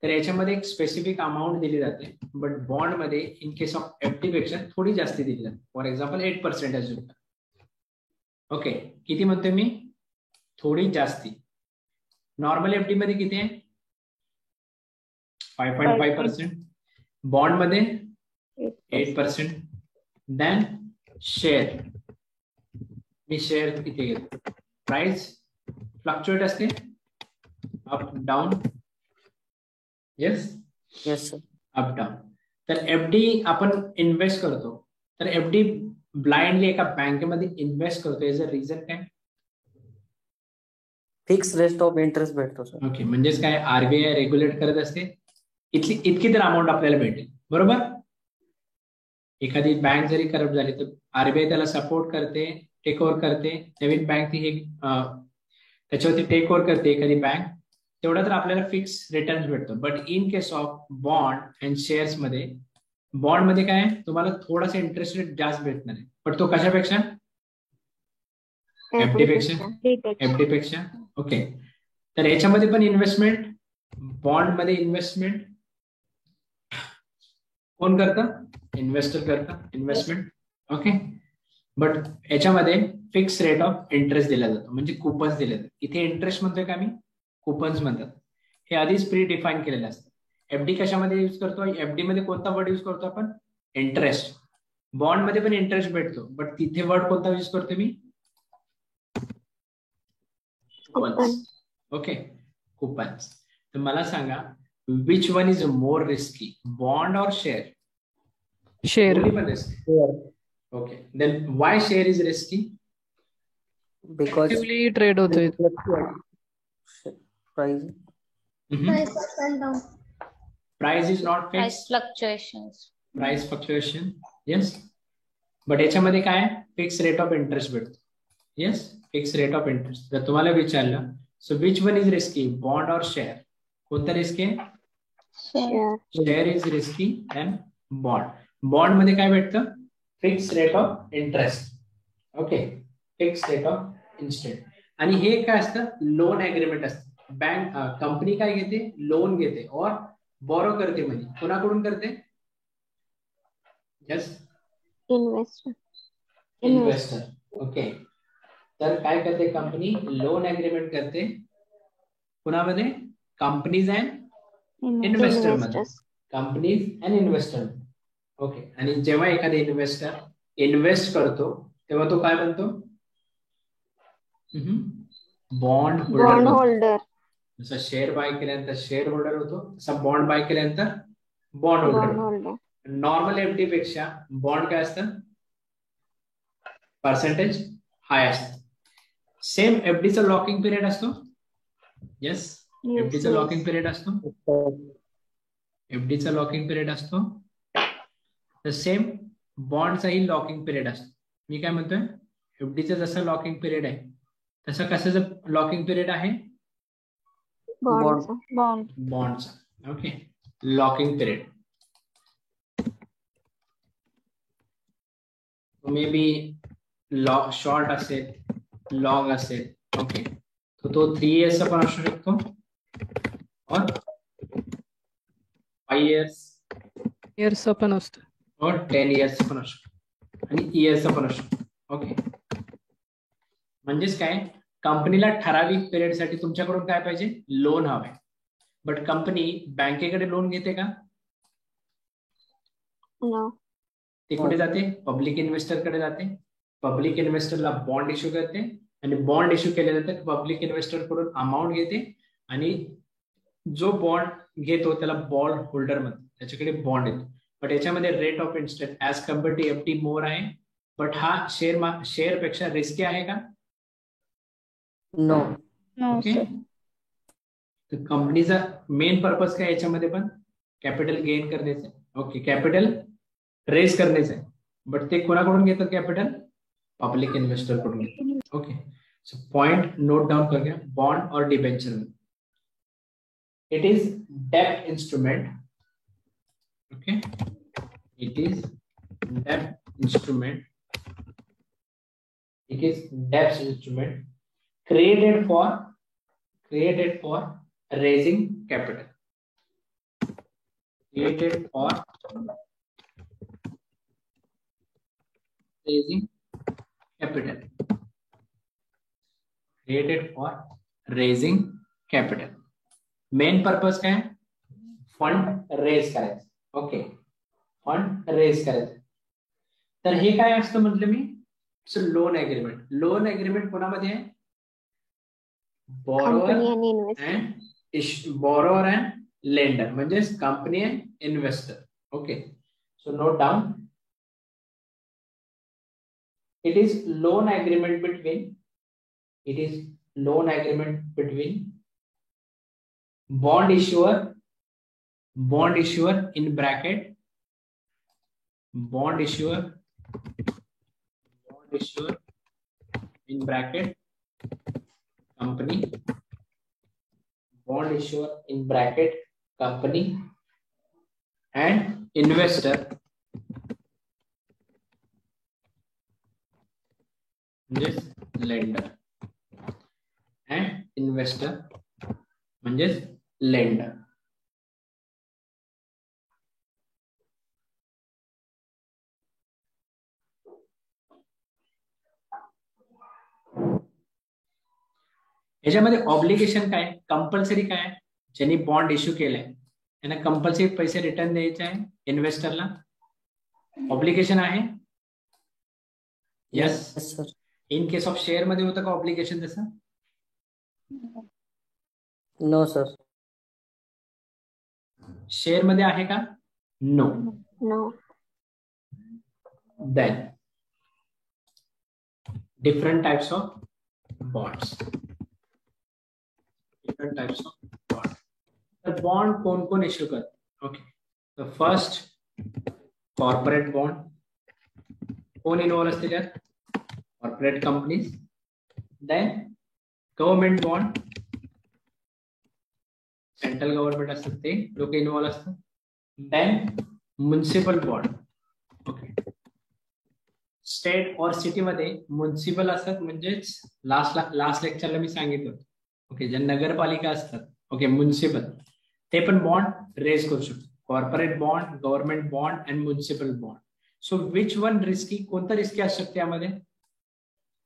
तर याच्यामध्ये एक स्पेसिफिक अमाऊंट दिली जाते, बट बॉन्ड मध्ये इन केस ऑफ एफडी पेक्षा थोडी जास्ती दिली जाते. फॉर एक्झाम्पल 8% अजून. ओके, किती म्हणतोय मी? थोडी जास्ती. नॉर्मल एफडी मध्ये किती आहे? 5.5%. बॉन्ड मध्ये 8%. Then share. मी शेअर किती घेतो? प्राइस फ्लक्च्युएट असते, up down. Yes, up down. तर एफडी आपण इन्व्हेस्ट करतो, तर एफडी ब्लाइंडली एका बँकेमध्ये इन्व्हेस्ट करतो. याचं रिझन काय? फिक्स रेट ऑफ इंटरेस्ट भेटतो सर. ओके, म्हणजेच काय? आरबीआय रेग्युलेट करत असते, इतकी तर अमाऊंट आपल्याला भेटेल. बरोबर? एखादी बँक जरी करप्ट झाली तर आरबीआय त्याला सपोर्ट करते, टेक ओव्हर करते. नवीन बँक ती त्याच्यावरती टेक ओव्हर करते एखादी बँक, तेवढा तर आपल्याला फिक्स रिटर्न भेटतो. But in case of bond and shares मध्ये बॉन्ड मध्ये काय आहे, तुम्हाला थोडासा इंटरेस्ट रेट जास्त भेटणार आहे, पण तो कशापेक्षा, एफडी पेक्षा. ओके, तर याच्यामध्ये पण इन्व्हेस्टमेंट, बॉन्ड मध्ये इन्व्हेस्टमेंट कोण करतं, इन्व्हेस्टर करतं इन्व्हेस्टमेंट. ओके, बट याच्यामध्ये फिक्स रेट ऑफ इंटरेस्ट दिला जातो, म्हणजे कुपन्स दिले जातात. इथे इंटरेस्ट म्हणतोय का मी, कुपन्स म्हणतात. हे आधीच प्री डिफाईन केलेलं असतं. एफडी कशामध्ये युज करतो, एफडी मध्ये कोणता वर्ड युज करतो आपण, इंटरेस्ट. बॉन्ड मध्ये पण इंटरेस्ट भेटतो, बट तिथे वर्ड कोणता युज करतो मी, कुपन्स. Okay, coupons. तर मला सांगा, which one is more risky, bond और share? Share. Okay, then why share is risky? Because trade होतोय. price. Price is not Price fixed. fluctuations. Price fluctuation. Yes. But याच्यामध्ये काय आहे, fix rate of interest भेटतो. Yes, fix rate of interest. जर तुम्हाला विचारलं, so which one is risky, bond और share? कोणता रिस्की आहे? Share is risky and bond. Bond मध्ये काय भेटतं, fix rate of interest. Okay, fix rate of instant. आणि हे काय असतं, लोन ऍग्रीमेंट असतं. बँक कंपनी काय घेते, लोन घेते और बॉरो करते मनी. कोणाकडून करते? Yes, investor. ओके, तर काय करते कंपनी, लोन ऍग्रीमेंट करते कुणामध्ये, कंपनीज अँड इन्व्हेस्टर मध्ये. Companies and investor. ओके, आणि जेव्हा एखादा इन्व्हेस्टर इन्व्हेस्ट करतो तेव्हा तो काय बनतो, बॉन्ड होल्डर. जसं शेअर बाय केल्यानंतर शेअर होल्डर होतो, तसा बॉन्ड बाय केल्यानंतर बॉन्ड होल्डर. नॉर्मल एफडी पेक्षा बॉन्ड काय असतं, पर्सेंटेज हाय असतं. सेम एफडीचा लॉकिंग पिरियड असतो. येस, एफडीचा लॉकिंग पिरियड असतो. एफडीचा लॉकिंग पिरियड असतो. तर सेम बॉन्डचाही लॉकिंग पिरियड असतो. मी काय म्हणतोय, एफडीचा जसा लॉकिंग पिरियड आहे तसा कशाचं लॉकिंग पिरियड आहे, बॉन्डचा. Okay, locking period may be short असेल, लॉंग असेल. ओके, तर तो 3 years पण असू शकतो और 5 years पण असतो और 10 years पण असतो आणि इयर्स पण असतो. ओके, म्हणजेच काय, कंपनीला ठराविक पिरियड साठी तुमच्याकडून काय पाहिजे, लोन हवंय. बट कंपनी बँकेकडे लोन घेते का, ते कुठे जाते, पब्लिक इन्व्हेस्टर कडे जाते. पब्लिक इन्व्हेस्टरला बॉन्ड इश्यू करते आणि बॉन्ड इश्यू केल्यानंतर पब्लिक इन्व्हेस्टर कडून अमाऊंट घेते आणि जो बॉन्ड घेतो त्याला बॉन्ड होल्डर म्हणतात, त्याच्याकडे बॉन्ड येतो. बट याच्यामध्ये rate of interest as compare to FD more आहे. बट हा शेअर पेक्षा रिस्की आहे का, नो. ओके, तर कंपनीचा मेन पर्पज काय याच्यामध्ये पण, कॅपिटल गेन करण्याचं आहे. ओके, कॅपिटल रेज करायचं आहे. बट ते कोणाकडून घेतात कॅपिटल, पब्लिक इन्व्हेस्टर कडून घेतात. Okay, so point note down कर घ्या, बॉन्ड और डिबेंचर. इट इज डेब्ट इंस्ट्रूमेंट. ओके, इट इज डेब्ट instrument. It is debt instrument created for raising capital. Created for raising capital. Created for raising capital. Main purpose काय, fund raise करायचं. Okay, fund raise करायचं. तर हे काय असतं म्हटलं मी, लोन एग्रीमेंट. लोन एग्रीमेंट कोणामध्ये आहे, बॉरोअर अँड लेंडर, म्हणजे company and investor. Okay, so note down, it is loan agreement between bond issuer in bracket, bond issuer in bracket company, bond issuer in bracket company, and investor म्हणजेच lender and investor म्हणजेच lender. याच्यामध्ये obligation काय, compulsory काय, ज्यांनी bond issue केलाय त्यांना compulsory पैसे return द्यायचे आहे इन्व्हेस्टरला. ऑब्लिगेशन आहे. Yes sir. In case of share मध्ये होतं का ऑब्लिगेशन तसं? No sir. शेअर मध्ये आहे का? No. No. Then different types of bonds. Different types of bond. तर बॉन्ड कोण कोण इश्यू करत? ओके, तर फर्स्ट कॉर्पोरेट बॉन्ड. कोण इन्व्हॉल्व असते त्यात? Corporate companies. Then government bond, central government असतात ते लोक इन्व्हॉल्व असतात. Then municipal bond. Okay, state और सिटी मध्ये म्युनिसिपल असतात, म्हणजेच लास्ट लेक्चरला मी सांगितलं. ओके, ज्या नगरपालिका असतात, ओके, म्युनिसिपल, ते पण बॉन्ड रेज करू शकतो. Corporate bond, government bond and municipal bond. So which one risky, कोणतं रिस्की असू शकते यामध्ये?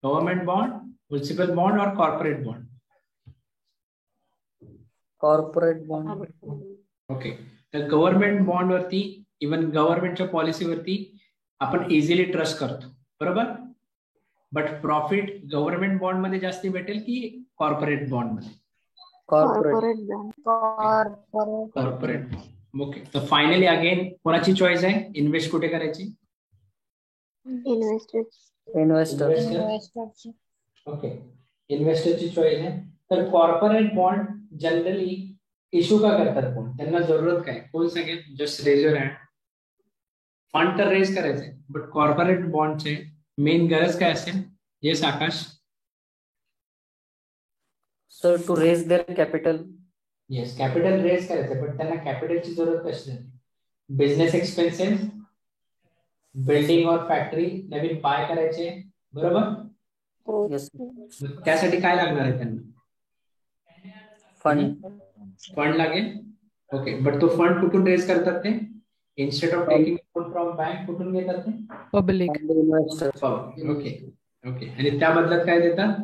गव्हर्नमेंट बॉन्ड, म्युनिसिपल बॉन्ड और corporate bond? Corporate bond. Okay, तर गव्हर्नमेंट बॉन्ड वरती, इव्हन गव्हर्नमेंटच्या पॉलिसीवरती आपण इझिली ट्रस्ट करतो, बरोबर. बट प्रॉफिट गव्हर्नमेंट बॉन्ड मध्ये जास्ती भेटेल की कॉर्पोरेट बॉन्ड मध्ये? कॉर्पोरेट. कॉर्पोरेट. ओके, तर फायनली अगेन कोणाची चॉईस आहे इन्व्हेस्ट कुठे करायची? इन्व्हेस्टर. ओके, इन्व्हेस्टरची चॉईस आहे. तर कॉर्पोरेट बॉन्ड जनरली इश्यू का करतात कोण? त्यांना जरूरत काय? कोण सांगेल? Just raise your hand. Fund तर रेज करायचंय, बट कॉर्पोरेट बॉन्डचे मेन गरज काय असेल? Yes Akash. Sir, to raise their capital. Yes, capital raise करायचंय, बट त्यांना कॅपिटलची जरूरत कशी झाली? बिझनेस एक्सपेन्सेस, बिल्डिंग और फॅक्टरी नवीन बाय करायचे, बरोबर. येस. त्यासाठी काय लागणार आहे त्यांना? फंड. फंड लागेल. ओके, बट तो फंड कुठून रेज करतात ते? Instead of taking from bank, कुठून घेतात ते? पब्लिक. ओके ओके, आणि त्या बदल्यात काय देतात?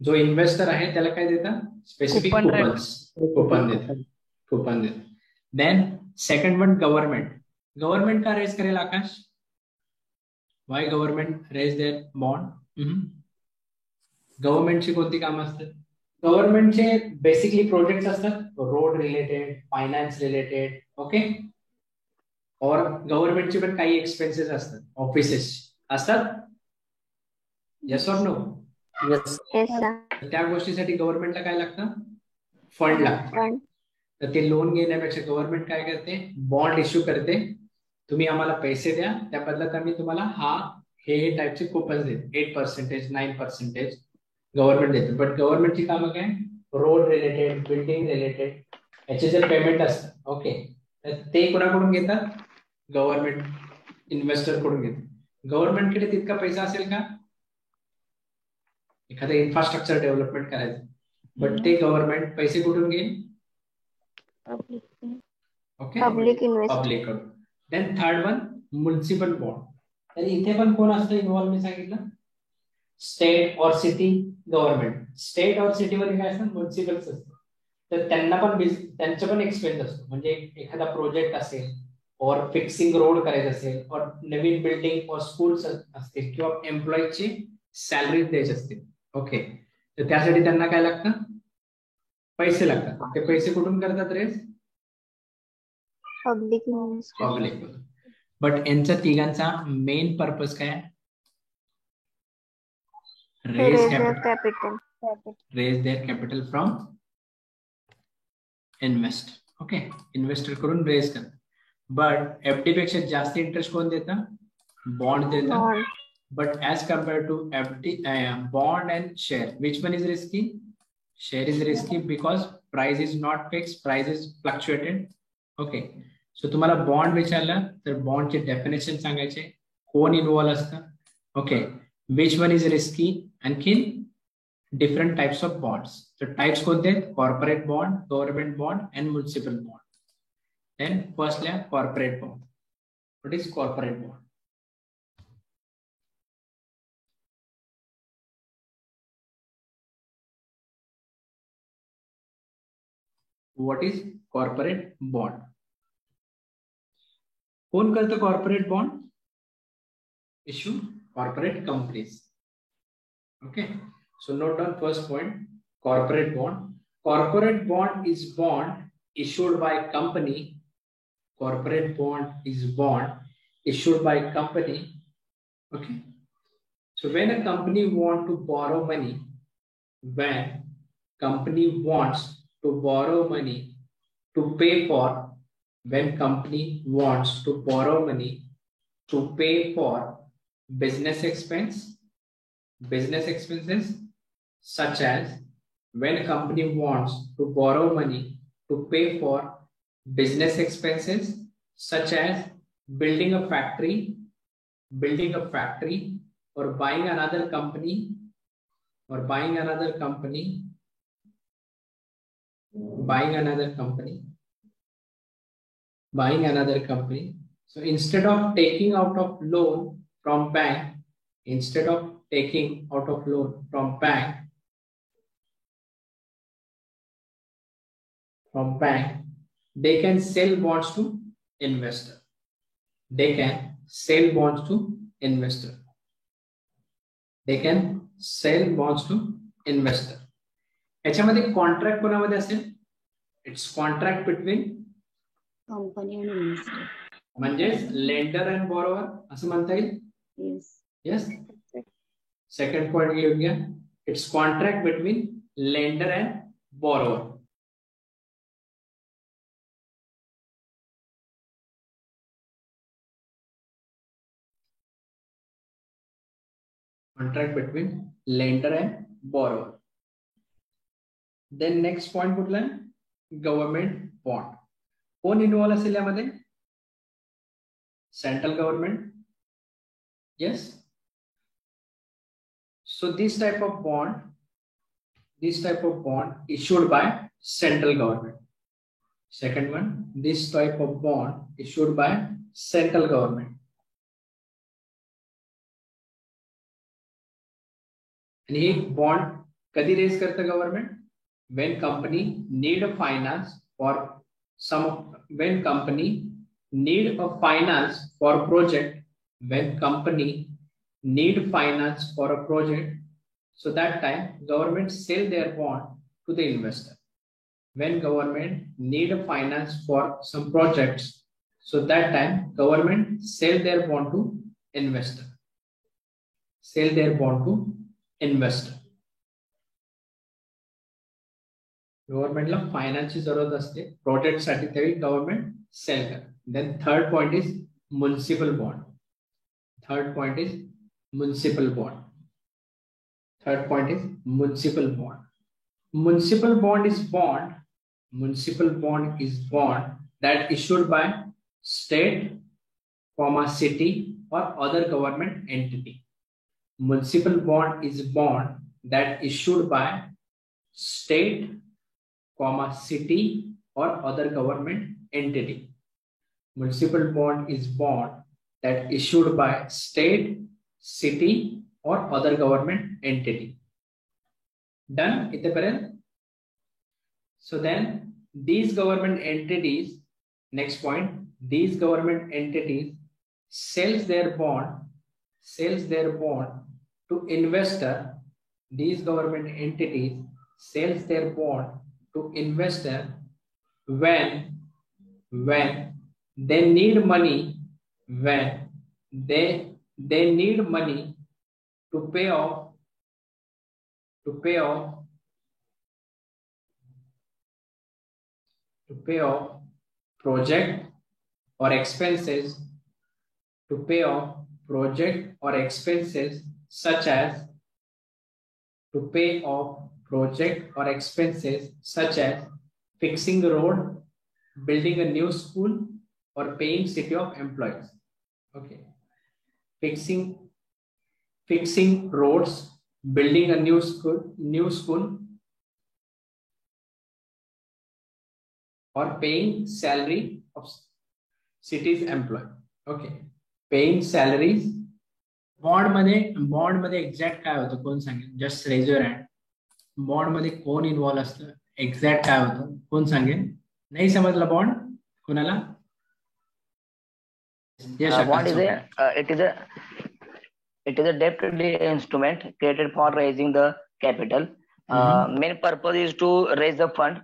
जो इन्व्हेस्टर आहे त्याला काय देतात? स्पेसिफिक कुपन देतात. Then second one government. Government का रेज करेल Akash? Why government raise their bond? गव्हर्नमेंटची कोणती कामं असतात? गव्हर्नमेंटचे बेसिकली प्रोजेक्ट असतात, road related, finance related. Okay, और गव्हर्नमेंटचे पण काही एक्सपेन्सेस असतात, ऑफिसेस असतात. Yes or no? येस. त्या गोष्टीसाठी गव्हर्नमेंटला काय लागतं? फंड लागतं. तर ते लोन घेण्यापेक्षा गव्हर्नमेंट काय करते? बॉन्ड इश्यू करते. तुम्ही आम्हाला पैसे द्या, त्या बदल्यात आम्ही तुम्हाला हे टाईपचे कुपन्स देतो. 8%, 9% गव्हर्नमेंट देते. बट गव्हर्नमेंटची कामं काय? रोड रिलेटेड, बिल्डिंग रिलेटेड, याचे जर पेमेंट असतात, ओके, तर ते कोणाकडून घेतात? गव्हर्नमेंट इन्व्हेस्टर कडून घेतात. गव्हर्नमेंटकडे तितका पैसा असेल का एखादं इन्फ्रास्ट्रक्चर डेव्हलपमेंट करायचं? बट ते गव्हर्नमेंट पैसे कुठून घेईल? ओके, पब्लिक पब्लिक कडून. Then third one municipal bond. तर इथे पण कोण असतं इन्व्हॉल्व? मी सांगितलं स्टेट और सिटी गव्हर्नमेंट. स्टेट और सिटी मध्ये काय असतं? म्युनिसिपल्स असतं. तर त्यांचं पण एक्सपेन्स असतो. म्हणजे एखादा प्रोजेक्ट असेल, और फिक्सिंग रोड करायचं असेल, और नवीन बिल्डिंग और स्कूल्स असतील, किंवा एम्प्लॉईची सॅलरी द्यायची असतील, ओके, तर त्यासाठी त्यांना काय लागतं? पैसे लागतात. ते पैसे कुठून करतात रेज? पब्लिक. बट यांचा तिघांचा मेन पर्पज काय? Raise capital. Raise their capital from investor. Okay, investor करून रेज करतात. बट एफडी पेक्षा जास्त इंटरेस्ट कोण देतं? बॉन्ड देतं. But as compared to FD, bond and share, which one is risky? Share is risky because price is not fixed, price is fluctuated. Okay, so तुम्हाला bond विचारलं तर बॉन्डचे definition सांगायचे, कोण इन्व्हॉल्व असतं. Okay, Which one is risky? आणखीन different types of bonds. So types कोणते आहेत? Corporate bond, government bond, and municipal bond. Then firstly, corporate bond. What is corporate bond? What is corporate bond? कौन करता corporate bond? Issue corporate companies. Okay. So note down first point, corporate bond. Corporate bond is bond issued by company. Corporate bond is bond issued by company. Okay. So when a company wants to borrow money, when company wants to borrow money to pay for, when company wants to borrow money to pay for business expenses, such as when a company wants to borrow money to pay for business expenses, such as building a factory, or buying another company, buying another company. So instead of taking out of loan from bank, they can sell bonds to investor. याच्यामध्ये contract कोणामध्ये असेल? It's contract between company आणि investor, म्हणजे lender and borrower असं म्हणता येईल. Yes. Second point घेऊन घ्या. It's contract between lender and borrower. Contract between lender and borrower. Then next point कुठला आहे? Government bond. कोण इन्व्हॉल्व असेल यामध्ये? Central government. Yes. So this type of bond issued by central government. Second one, this type of bond issued by central government. आणि हे bond कधी raise करतं government? when company need a finance for project, so that time government sell their bond to the investor. When government need a finance for some projects, so that time government sell their bond to investor. गव्हर्नमेंटला फायनान्सची जरूरत असते project साठी, तरी government sell करते. Then third point is municipal bond. Municipal bond is bond that issued by state, city or other government entity. Municipal bond is bond that issued by state, city or other government entity. Municipal bond is bond that issued by state, city or other government entity. Done इथेपर्यंत. So then these government entities, next point, these government entities sells their bond to investor. These government entities sells their bond to investor when they need money, to pay off project or expenses, such as fixing a road, building a new school or paying city of employees. Okay. Fixing fixing roads, building a new school, or paying salary of city's employee. Okay, paying salaries. Bond मध्ये exact काय होतं कोण सांगेल? Just raise your hand. Bond मध्ये कोण involve असतं? Exact काय होतं कोण सांगेल? नाही समजलं बॉन्ड कोणाला? Bond is it is a debt instrument created for raising the capital. Main purpose is to raise the fund.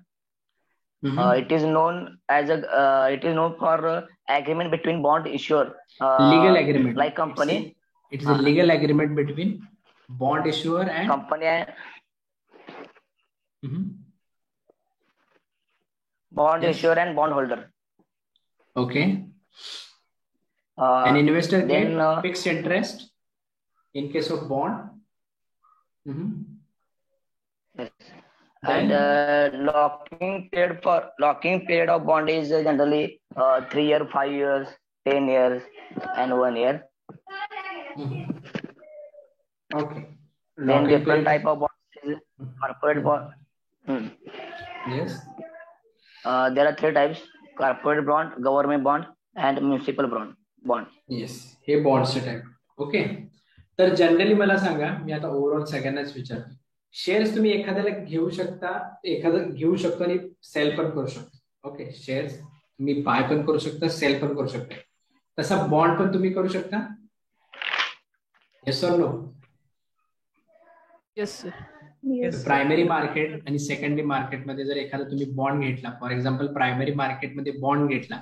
It is known for agreement between bond issuer. Legal agreement. Like company. It is a legal agreement between bond issuer and company. Bond issuer and bond holder. Okay. An investor can fixed interest in case of bond. Yes. And locking period of bond is generally 3 years, 5 years, 10 years, and 1 year. Okay. Then different type of bonds is corporate bond. Yes. There are 3 types: corporate bond, government bond, and municipal bond. Yes. हे बॉन्डचे type. Okay. तर generally मला सांगा, मी आता overall सगळ्यांनाच विचारतो, shares तुम्ही एखाद्याला घेऊ शकता, एखादं घेऊ शकतो आणि सेल पण करू शकतो. ओके, शेअर्स तुम्ही बाय पण करू शकता, सेल पण करू शकता. तसा बॉन्ड पण तुम्ही करू शकता. Yes or no? Yes sir. Primary market आणि सेकंडरी मार्केटमध्ये जर एखादा तुम्ही बॉन्ड घेतला, फॉर एक्झाम्पल प्रायमरी मार्केटमध्ये बॉन्ड घेतला,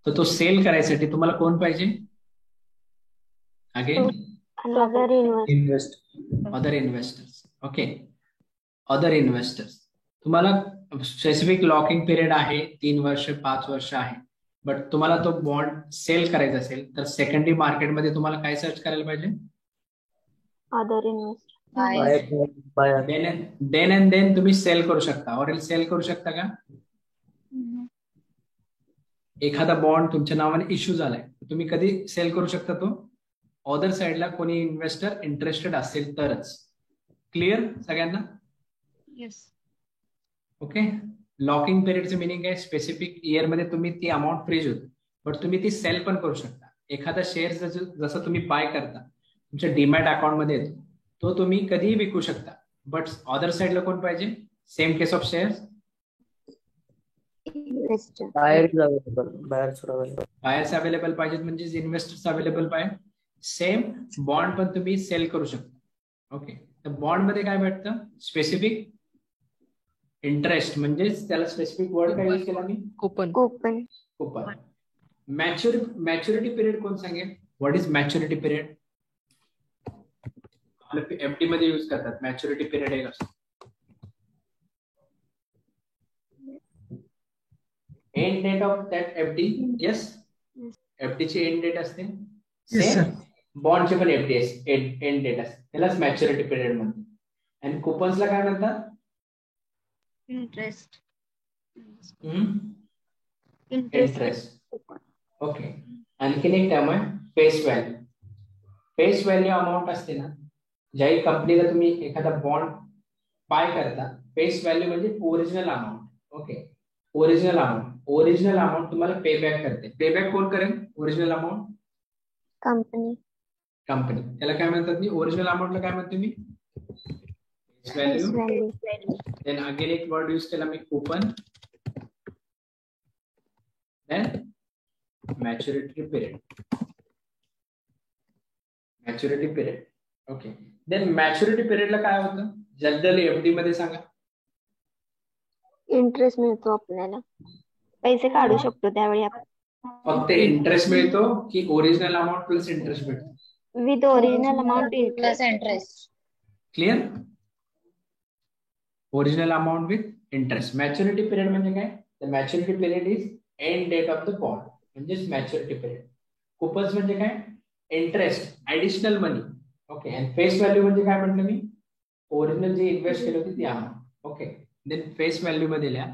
तर तो सेल करायसाठी तुम्हाला कोण पाहिजे? Again other investors. Okay, other investors. तुम्हाला स्पेसिफिक लॉकिंग पिरियड आहे, 3 वर्ष 5 वर्ष आहे, बट तुम्हाला तो बॉन्ड सेल करायचा असेल तर सेकंडरी मार्केटमध्ये तुम्हाला काय सर्च करायला पाहिजे? Other investor. देन तुम्ही सेल करू शकता. और सेल करू शकता का? एखादा बॉन्ड तुमच्या नावाने इश्यू झालाय, तुम्ही कधी सेल करू शकता तो? अदर साइडला कोणी इन्व्हेस्टर इंटरेस्टेड असेल तरच. क्लिअर सगळ्यांना? येस. ओके. लॉकिंग पिरियडचं मिनिंग आहे स्पेसिफिक इयर मध्ये तुम्ही ती अमाऊंट फ्रीज होते, बट तुम्ही ती सेल पण करू शकता. एखादा शेअर जसं तुम्ही बाय करता, तुमच्या डीमॅट अकाउंट मध्ये येतो, तो तुम्ही कधीही विकू शकता. बट अदर साइडला कोण पाहिजे? Same case of shares, buyers available पाहिजेत, म्हणजे इन्व्हेस्टर्स अवेलेबल पाहिजे. सेम बॉन्ड पण तुम्ही सेल करू शकता. ओके. तर बॉन्ड मध्ये काय भेटतं? स्पेसिफिक इंटरेस्ट, म्हणजे त्याला स्पेसिफिक वर्ड काय यूज केला मी? कुपन. कुपन. मॅच्युरिटी पिरियड कोण सांगेल? What is maturity period? आपल्या एफडी मध्ये यूज करतात मॅच्युरिटी पिरियड. एक असतो end date of that FD. Yes, FD ची एंड डेट असते. बॉन्डचे पण एफडी एंड डेट असते, त्यालाच मॅच्युरिटी पिरियड म्हणतात. आणि कुपन्सला काय म्हणतात? इंटरेस्ट. ओके. आणखीन एक टर्म आहे face value. Face value amount असते ना, ज्याही कंपनीला तुम्ही एखादा बॉन्ड बाय करता, फेस व्हॅल्यू म्हणजे original amount. Okay, original amount तुम्हाला पे बॅक करते. पे बॅक कोण करेल? Original amount company. त्याला काय म्हणतात? मी ओरिजिनल अमाऊंटला काय म्हणतो मी? Face value. देन अगेन एक वर्ड यूज केला मी, coupon. Then maturity period. Okay. Then maturity पिरियडला काय होतं जनरली एफडी मध्ये? सांगा. इंटरेस्ट मिळतो आपल्याला, पैसे काढू शकतो त्यावेळी आपण. फक्त इंटरेस्ट मिळतो की ओरिजिनल अमाऊंट प्लस इंटरेस्ट मिळतो? With original amount plus interest. Clear? Original amount with interest. Maturity period म्हणजे काय? The maturity period is end date of the bond, म्हणजेच मॅच्युरिटी पिरियड. कुपन्स म्हणजे काय? Interest, additional money. ओके. आणि face value म्हणजे काय म्हटलं मी? ओरिजिनल जे इन्व्हेस्ट केली होती ती amount. Okay. Then face value मध्ये लिहा.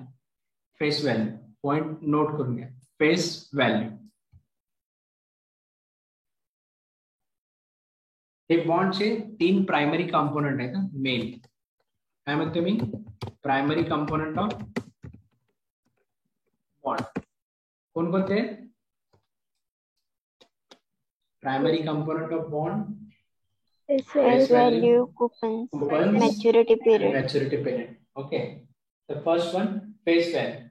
फेस व्हॅल्यू पॉइंट नोट करून घ्या. फेस व्हॅल्यू हे बॉन्डचे 3 प्रायमरी कंपोनंट आहेत. मेन काय म्हणतो मी, प्रायमरी कंपोनंट ऑफ बॉन्ड कोणकोणते? Primary component of bond, Face value, coupons, coupons, maturity period. maturity period. Okay, the first one, face value.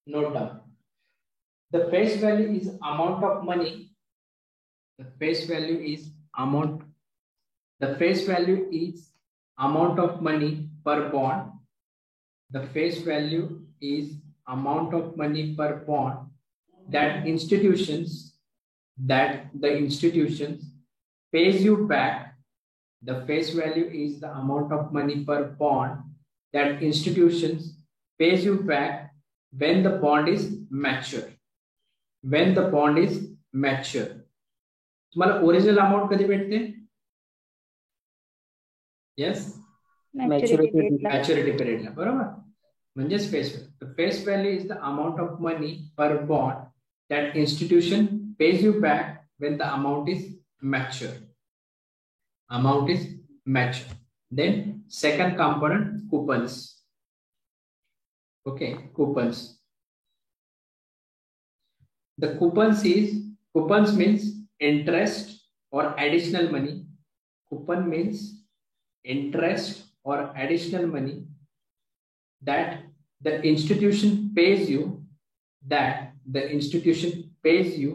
Note down. The face value is amount of money. The face value is amount. The face value is amount of money per bond. The face value is amount of money per bond that the institutions pays you back. The face value is the amount of money per bond that institutions pays you back when the bond is mature. When the bond is mature. तुम्हाला original amount कधी भेटते? Yes, maturity पिरियडला, बरोबर. म्हणजेच face value. The face value is the amount of money per bond that institution page you back when the amount is mature. Amount is mature. Then second component, coupons. Okay, coupons. The coupons means interest or additional money. Coupon means interest or additional money that the institution pays you, that institution pays you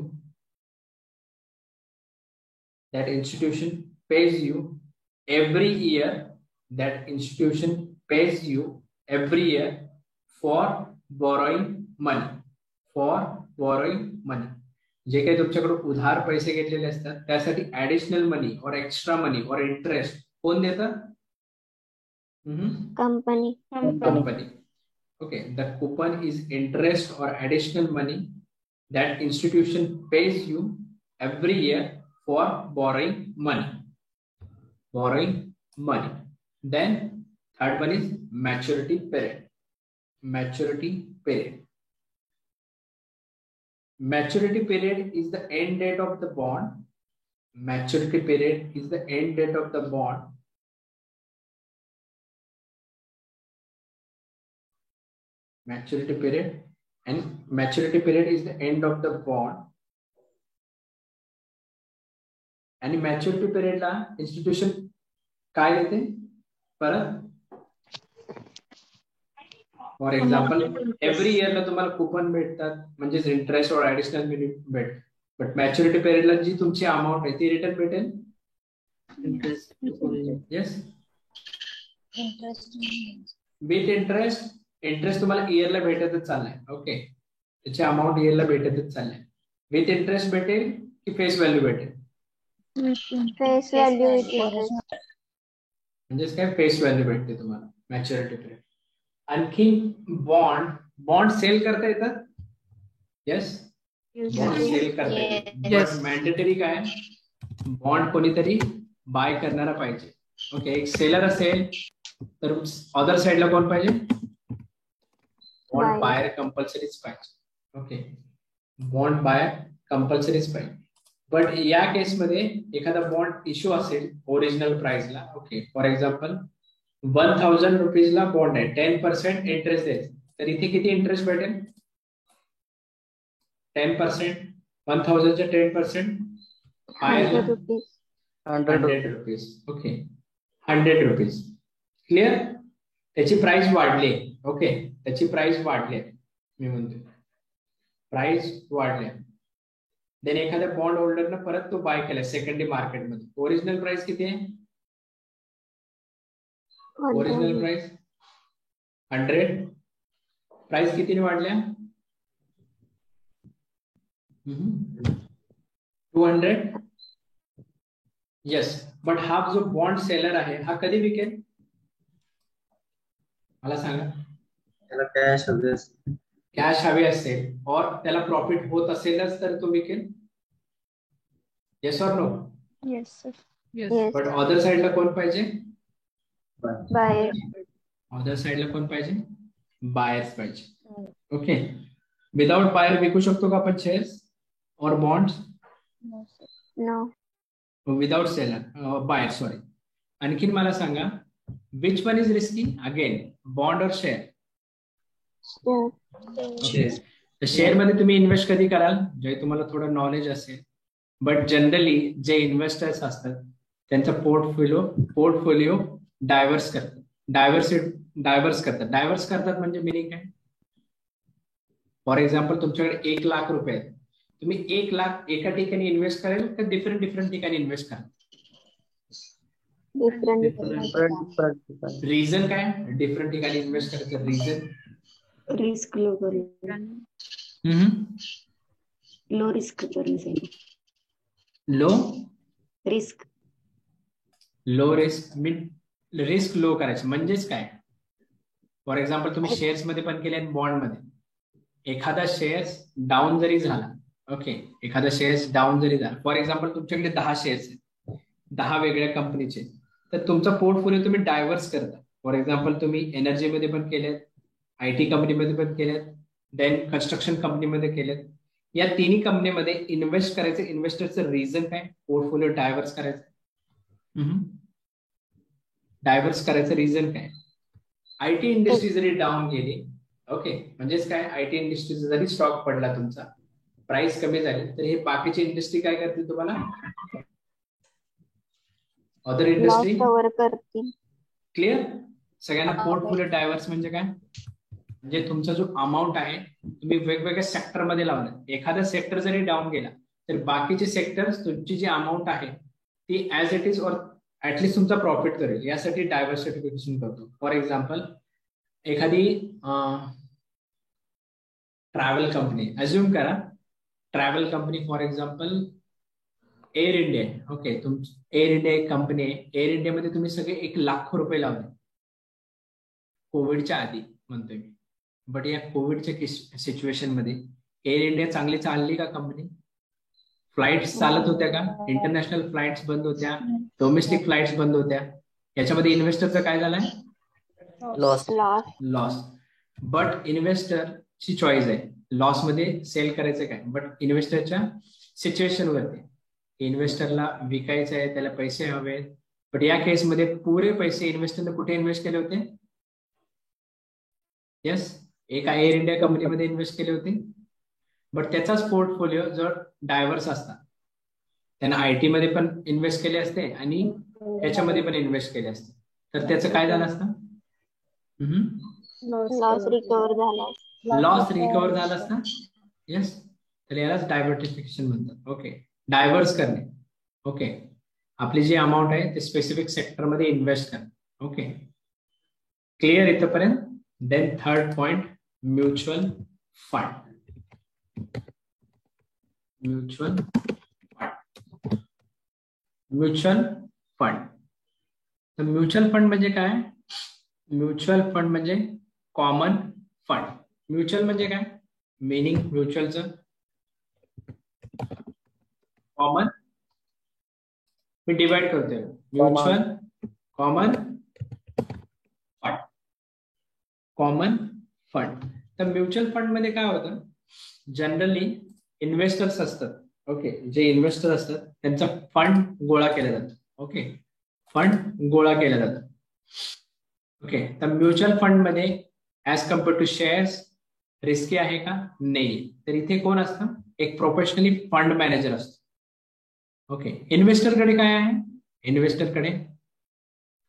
every year, that institution pays you every year for borrowing money. जे काही तुमच्याकडे उधार पैसे घेतलेले असतात त्यासाठी additional मनी और extra मनी और इंटरेस्ट कोण देतं? Company. Okay, the coupon is interest or additional money that institution pays you every year for borrowing money. Then third one is maturity period. Maturity period is the end date of the bond. Maturity period is the end date of the bond. Maturity period is the end of the bond. आणि maturity पिरियडला institution काय देते परत? For example every इयरला तुम्हाला coupon भेटतात, म्हणजेच interest और additional मनी भेट. बट मॅच्युरिटी पिरियडला जी तुमची अमाऊंट आहे ती रिटर्न भेटेल. येस, विथ इंटरेस्ट तुम्हाला इयरला भेटतच चाललाय. ओके, त्याची अमाऊंट इयरला भेटतच चाललाय. विथ इंटरेस्ट भेटेल की फेस व्हॅल्यू भेटेल? Face value with interest. म्हणजेच काय, फेस व्हॅल्यू भेटते तुम्हाला मॅच्युरिटी पिरियड. आणखी बॉन्ड सेल करता येतात. येस, बॉन्ड सेल करता येतात. मॅन्डेटरी काय, बॉन्ड कोणीतरी बाय करणारा पाहिजे. ओके, एक सेलर असेल तर अदर साइडला कोण पाहिजे? बॉन्ड बायर कंपल्सरीच पाहिजे. ओके, बॉन्ड बायर कंपल्सरीच पाहिजे. बट या केसमध्ये एखादा बॉन्ड इश्यू असेल ओरिजिनल प्राइसला. ओके, फॉर एक्झाम्पल 1000 रुपीजला बॉन्ड आहे, 10% इंटरेस्ट द्यायचं, तर इथे किती इंटरेस्ट भेटेल? 10%. 1000च्या 10% 100 रुपीज. Okay, 100 rupees. क्लिअर? त्याची प्राइस वाढली. ओके, त्याची प्राइस वाढली, मी म्हणतो प्राइस वाढली. देन एखाद्या बॉन्ड होल्डरने परत तो बाय केला सेकंडरी मार्केटमध्ये. ओरिजिनल प्राइस किती आहे? Original price 100. प्राइस कितीने वाढल्या? 200. येस, बट हा जो बॉन्ड सेलर आहे हा कधी विकेल मला सांगा? त्याला कॅश हवी असेल और त्याला प्रॉफिट होत असेलच तर तो विकेल. येस और नो? Yes, sir. बट अदर साइडला कोण पाहिजे? Buyer. अदर साइडला कोण पाहिजे? बायर्स पाहिजे. ओके, विदाउट बायर विकू शकतो का आपण शेअर्स और bonds? No, sir. No. Without seller buyer sorry. आणखीन मला सांगा which one is risky again, bond और शेअर? ओके, तर शेअर मध्ये तुम्ही इन्व्हेस्ट कधी कराल जे तुम्हाला थोडं नॉलेज असेल. बट जनरली जे इन्व्हेस्टर्स असतात त्यांचा पोर्टफोलिओ डायव्हर्स करतात. डायव्हर्स करतात म्हणजे मिनिंग काय? फॉर एक्झाम्पल तुमच्याकडे 1 लाख रुपये आहेत, तुम्ही 1 लाख एका ठिकाणी इन्व्हेस्ट कराल का डिफरंट ठिकाणी इन्व्हेस्ट कराल? रिझन काय डिफरंट ठिकाणी इन्व्हेस्ट करायचं reason? Risk low risk low risk risk low करायचं म्हणजेच काय? फॉर एक्झाम्पल तुम्ही शेअर्स मध्ये पण केले आणि बॉन्ड मध्ये एखादा शेअर्स डाऊन जरी झाला, ओके, एखादा शेअर्स डाऊन जरी झाला, फॉर एक्झाम्पल तुमच्याकडे 10 शेअर्स आहेत 10 वेगळ्या कंपनीचे, तर तुमचा पोर्टफोलिओ तुम्ही डायव्हर्स करता. फॉर एक्झाम्पल तुम्ही एनर्जीमध्ये पण केलेत, IT कंपनीमध्ये पण केलेत, देन कन्स्ट्रक्शन कंपनीमध्ये केलेत. या तिन्ही कंपनीमध्ये इन्व्हेस्ट करायचं इन्व्हेस्टरचं रिझन काय? पोर्टफोलिओ डायव्हर्स करायचं. डायव्हर्स करायचं रिझन काय? IT इंडस्ट्री जरी डाऊन गेली, ओके, म्हणजेच काय, IT इंडस्ट्री जरी स्टॉक पडला तुमचा, प्राइस कमी झाली, तर हे बाकीची इंडस्ट्री काय करते तुम्हाला? अदर इंडस्ट्री कव्हर करतील. क्लिअर? सगळ्यांना पोर्टफोलिओ डायव्हर्स म्हणजे काय? म्हणजे तुमचा जो अमाऊंट आहे तुम्ही वेगवेगळ्या सेक्टर मध्ये लावला. एखादा सेक्टर जरी डाऊन गेला तर बाकीचे सेक्टर्स तुमची जी अमाऊंट आहे ती ऍज इट इज और ऍटलीस्ट तुमचा प्रॉफिट करेल, यासाठी डायव्हर्सिफिकेशन करतो. फॉर एक्झाम्पल एखादी ट्रॅव्हल कंपनी, अज्युम करा travel company, for example air India, okay, air India एक कंपनी आहे. एअर इंडियामध्ये तुम्ही सगळे 1 लाख रुपये लावले कोविडच्या आधी म्हणतोय मी. बट या कोविडच्या सिच्युएशन मध्ये एअर इंडिया चांगली चालली का कंपनी? फ्लाईट्स चालत होत्या का? इंटरनॅशनल फ्लाईट्स बंद होत्या, डोमेस्टिक फ्लाईट्स बंद होत्या. याच्यामध्ये इन्व्हेस्टरचं काय झालंय? लॉस. बट इन्व्हेस्टरची चॉईस आहे लॉस मध्ये सेल करायचं काय, बट इन्व्हेस्टरच्या सिच्युएशन वरती. इन्व्हेस्टरला विकायचं आहे, त्याला पैसे हवे. बट या केसमध्ये पुरे पैसे इन्व्हेस्टरने कुठे इन्व्हेस्ट केले होते? येस, एका एअर इंडिया कंपनीमध्ये इन्व्हेस्ट केले होते. बट त्याचाच पोर्टफोलिओ जर डायव्हर्स असता, त्यानं IT मध्ये पण इन्व्हेस्ट केले असते आणि याच्यामध्ये पण इन्व्हेस्ट केले असते, तर त्याचं काय झालं असतं? लॉस रिकव्हर झाला असता. येस, तर यालाच डायव्हर्सिफिकेशन म्हणतात. ओके, डायव्हर्स करणे. ओके, आपली जी अमाऊंट आहे ते स्पेसिफिक सेक्टर मध्ये इन्व्हेस्ट करणे. ओके, क्लिअर इथपर्यंत? Then third point, mutual fund. Mutual fund. तर म्युच्युअल फंड म्हणजे काय? म्युच्युअल फंड म्हणजे कॉमन फंड. म्युच्युअल म्हणजे काय मिनिंग? म्युच्युअलचं कॉमन मी डिवाइड करतोय. Mutual common fund. तर म्युच्युअल फंड मध्ये काय होतं? जनरली इन्व्हेस्टर्स असतात, ओके, जे इन्व्हेस्टर असतात त्यांचा फंड गोळा केला जातो. ओके, फंड गोळा केला जातो. ओके, तर म्युच्युअल फंड मध्ये as compare to shares risky आहे का? नाही. तर इथे कोण असतं? एक प्रोफेशनली फंड मॅनेजर असतो. ओके, इन्व्हेस्टरकडे काय आहे? इन्व्हेस्टरकडे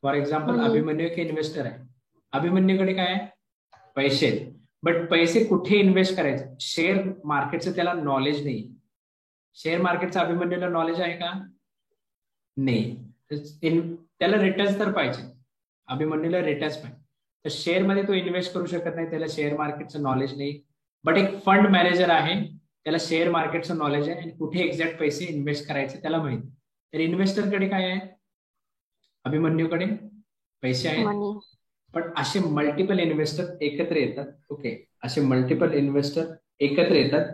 फॉर एक्झाम्पल अभिमन्यू एक इन्व्हेस्टर आहे. अभिमन्यूकडे काय आहे? पैसे. बट पैसे कुठे इन्व्हेस्ट करायचे? शेअर मार्केटचं त्याला नॉलेज नाही. शेअर मार्केटचं अभिमन्यूला नॉलेज आहे का? नाही. त्याला रिटर्न्स तर पाहिजे, अभिमन्यूला रिटर्न्स पाहिजे. तर शेअर मध्ये तो इन्व्हेस्ट करू शकत नाही, त्याला शेअर मार्केटचं नॉलेज नाही. बट एक फंड मॅनेजर आहे, त्याला शेअर मार्केटचं नॉलेज आहे आणि कुठे एक्झॅक्ट पैसे इन्व्हेस्ट करायचे त्याला माहिती. तर इन्व्हेस्टरकडे काय आहे? अभिमन्यूकडे पैसे आहेत. पण असे मल्टिपल इन्व्हेस्टर एकत्र येतात. ओके, असे मल्टिपल इन्व्हेस्टर एकत्र येतात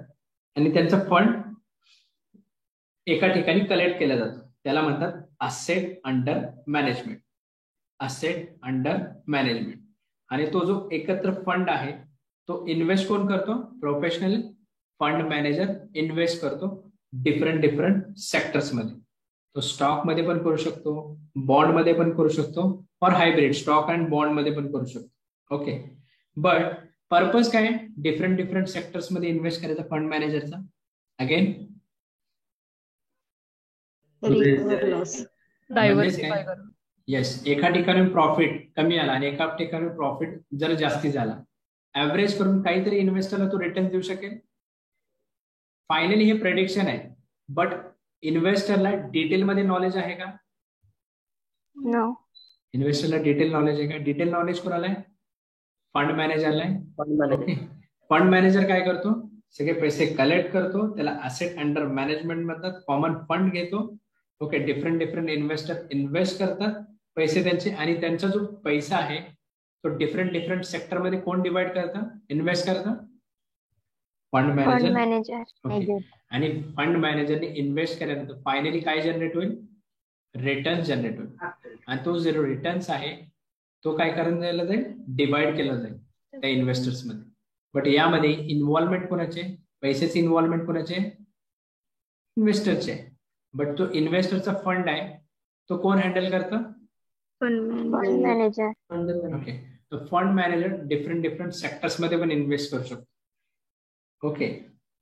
आणि त्यांचा फंड एका ठिकाणी कलेक्ट केला जातो. त्याला म्हणतात asset under management. Asset under management. आणि तो जो एकत्र फंड आहे तो इन्व्हेस्ट कोण करतो? प्रोफेशनल फंड मॅनेजर इन्व्हेस्ट करतो डिफरंट सेक्टर्स मध्ये. तो स्टॉक मध्ये पण करू शकतो, बॉन्ड मध्ये पण करू शकतो, और हायब्रिड स्टॉक अँड बॉन्ड मध्ये पण करू शकतो. ओके, बट पर्पज काय आहे? डिफरंट सेक्टर्स मध्ये इन्व्हेस्ट करायचा फंड मॅनेजरचा. अगेन डायव्हर्सिफाय करून. येस, एका ठिकाणी प्रॉफिट कमी आला आणि एका ठिकाणी प्रॉफिट जर जास्ती झाला, ऍव्हरेज करून काहीतरी इन्व्हेस्टरला तो रिटर्न देऊ शकेल. फायनली हे प्रेडिक्शन आहे, बट इन्व्हेस्टरला डिटेल मध्ये नॉलेज आहे का? नो. इन्व्हेस्टरला डिटेल नॉलेज आहे का? डिटेल नॉलेज कोणाला आहे? फंड मॅनेजरला आहे. मॅनेजर. फंड मॅनेजर काय करतो? सगळे पैसे कलेक्ट करतो, त्याला असेट अंडर मॅनेजमेंट म्हणतात, कॉमन फंड घेतो. ओके, डिफरंट इन्व्हेस्टर इन्व्हेस्ट करतात पैसे त्यांचे, आणि त्यांचा जो पैसा आहे तो डिफरंट सेक्टर मध्ये कोण डिवाइड करतं, इन्व्हेस्ट करतं? Fund manager. ओके, आणि फंड मॅनेजरने इन्व्हेस्ट केल्यानंतर फायनली काय जनरेट होईल? रिटर्न जनरेट होईल. आणि तो जो रिटर्न्स आहे तो काय करायला जाईल? डिवाइड केला जाईल त्या इन्व्हेस्टर्स मध्ये. बट यामध्ये इन्व्हॉल्वमेंट कोणाचे? पैशाचे इन्व्हॉल्वमेंट कोणाचे? इन्व्हेस्टरचे. बट तो इन्व्हेस्टरचा फंड आहे तो कोण हँडल करतं? Fund manager. ओके, तो फंड मॅनेजर डिफरंट सेक्टर्स मध्ये पण इन्व्हेस्ट करू शकतो. ओके,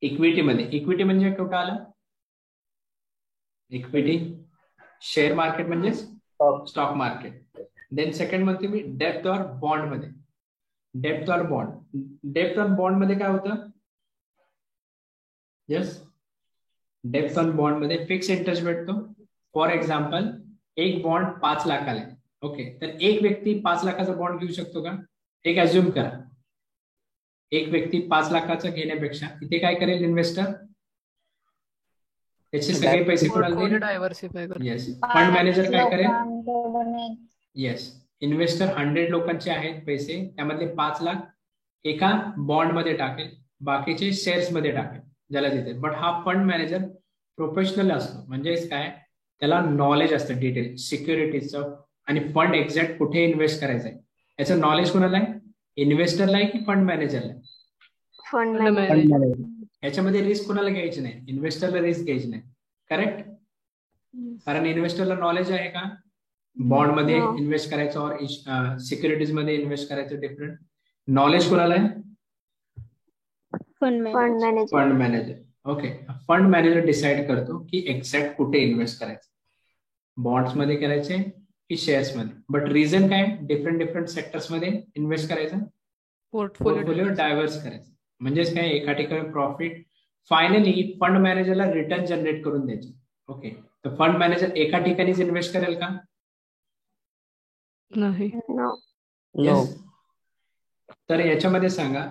इक्विटी म्हणजे कुठं आलं? इक्विटी शेअर मार्केट म्हणजे स्टॉक मार्केट. देन सेकंड म्हणते मी डेप्थ और बॉन्ड मध्ये. डेप्थ और बॉन्ड मध्ये काय होतं? यस, डेप्थ ऑन बॉन्ड मध्ये फिक्स इंटरेस्ट भेटतो. फॉर एक्झाम्पल, एक बॉन्ड 5 लाखाला आहे. ओके, तर एक व्यक्ती 5 लाखाचा बॉन्ड घेऊ शकतो का? एक अज्युम करा, एक व्यक्ती 5 लाखाचा घेण्यापेक्षा इथे काय करेल इन्व्हेस्टर? त्याचे सगळे पैसे कोणाला देईल? डायव्हर्सिफाय करून. येस, फंड मॅनेजर काय करेल? येस, इन्व्हेस्टर 100 लोकांचे आहेत पैसे, त्यामधले 5 लाख एका बॉन्ड मध्ये टाकेल, बाकीचे शेअर्स मध्ये टाकेल ज्याला देते. बट हा फंड मॅनेजर प्रोफेशनल असतो, म्हणजेच काय, त्याला नॉलेज असतं डिटेल सिक्युरिटीजचं, आणि फंड एक्झॅक्ट कुठे इन्व्हेस्ट करायचं आहे याचं नॉलेज कोणाला आहे? इन्व्हेस्टरला आहे की फंड मॅनेजरला? Fund manager. याच्यामध्ये रिस्क कोणाला घ्यायची नाही? इन्व्हेस्टरला रिस्क घ्यायची नाही. करेक्ट? कारण इन्व्हेस्टरला नॉलेज आहे का बॉन्ड मध्ये इन्व्हेस्ट करायचं और सिक्युरिटीज मध्ये इन्व्हेस्ट करायचं? डिफरंट नॉलेज कोणाला आहे? Fund manager. Okay, fund manager decide करतो की एक्झॅक्ट कुठे इन्व्हेस्ट करायचं, बॉन्ड्स मध्ये करायचे की शेअर्स मध्ये. बट रिझन काय? डिफरंट सेक्टर्स मध्ये इन्व्हेस्ट करायचं, पोर्टफोलिओ डायव्हर्स करायचं. म्हणजेच काय, एका ठिकाणी प्रॉफिट, फायनली फंड मॅनेजरला रिटर्न जनरेट करून द्यायचे. ओके, तर फंड मॅनेजर एका ठिकाणीच इन्व्हेस्ट करेल का? नाही. तर याच्यामध्ये सांगा,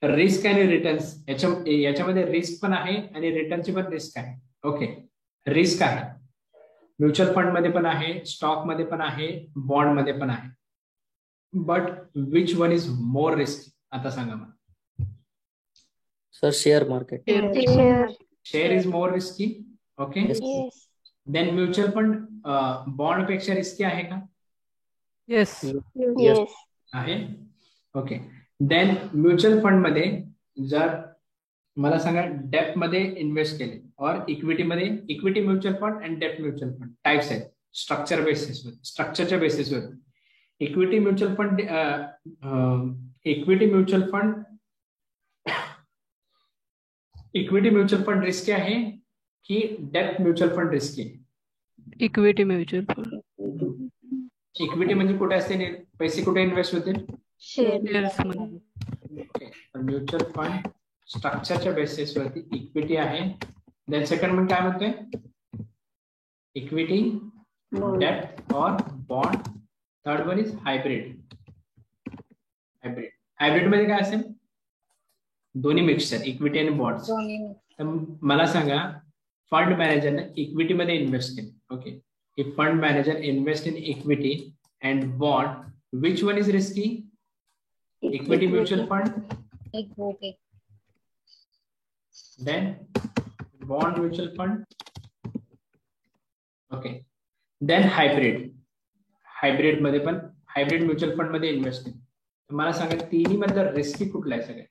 रिस्क आणि रिटर्न्स, याच्यामध्ये रिस्क पण आहे आणि रिटर्नची पण रिस्क आहे. ओके, रिस्क आहे, म्युच्युअल फंड मध्ये पण आहे, स्टॉक मध्ये पण आहे, बॉन्ड मध्ये पण आहे. But which one is more risk? आता सांगा मला. Sir, share market. Share is more risky. Okay, then mutual fund bond पेक्षा रिस्की आहे का? येस आहे. ओके, देन म्युच्युअल फंड मध्ये जर मला सांगा डेप्थ मध्ये इन्व्हेस्ट केले और इक्विटी मध्ये, equity mutual fund and depth mutual fund types आहेत स्ट्रक्चरच्या बेसिसवर. इक्विटी म्युच्युअल फंड रिस्की आहे की डेप्थ म्युच्युअल फंड रिस्की आहे? Equity mutual fund. इक्विटी म्हणजे कुठे असते पैसे, कुठे इन्व्हेस्ट होतील? शेअर्स मध्ये. म्युच्युअल फंड स्ट्रक्चरच्या बेसिसवरती इक्विटी आहे. देन सेकंड म्हणजे काय म्हणतोय? इक्विटी, डेप्थ और bond. Third one is hybrid. Hybrid मध्ये काय असेल? दोन्ही मिक्सचर, इक्विटी आणि बॉन्ड्स. तर मला सांगा, फंड मॅनेजरने इक्विटी मध्ये इन्व्हेस्ट केले. Okay, if fund manager invest in equity and bond, which one is risky? Equity mutual fund. Then bond mutual fund. Okay, then hybrid मध्ये पण हायब्रिड म्युच्युअल फंड मध्ये इन्व्हेस्ट केले. मला सांगा, तिन्ही मधलं रिस्की कुठला आहे सगळ्यात?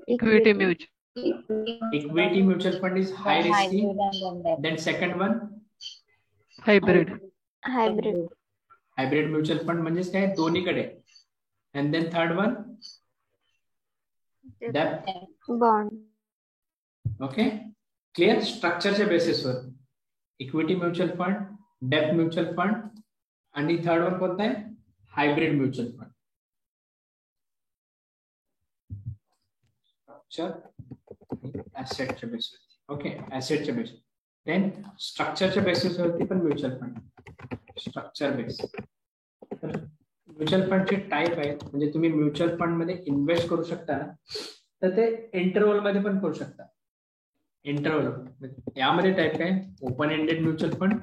Equity mutual Equity mutual fund is high risky. Then second one, hybrid. Hybrid. Hybrid mutual fund म्हणजेच काय, दोन्हीकडे. अँड देन थर्ड वन डेप्थ. बॉन्ड. Okay, clear. स्ट्रक्चरच्या बेसिसवर इक्विटी म्युच्युअल फंड, डेप्थ म्युच्युअल फंड, आणि थर्ड वन कोणता आहे, हायब्रिड म्युच्युअल फंड. स्ट्रक्चर ऍसेटच्या बेसिसवरती. ओके, ऍसेटच्या बेसिस. देन स्ट्रक्चरच्या बेसिसवरती पण म्युच्युअल फंड. Structure base. तर म्युच्युअल फंडचे टाईप आहेत. म्हणजे तुम्ही म्युच्युअल फंड मध्ये इन्व्हेस्ट करू शकता ना, तर ते इंटरव्हल मध्ये पण करू शकता. इंटरव्हल यामध्ये टाईप काय, open ended mutual fund,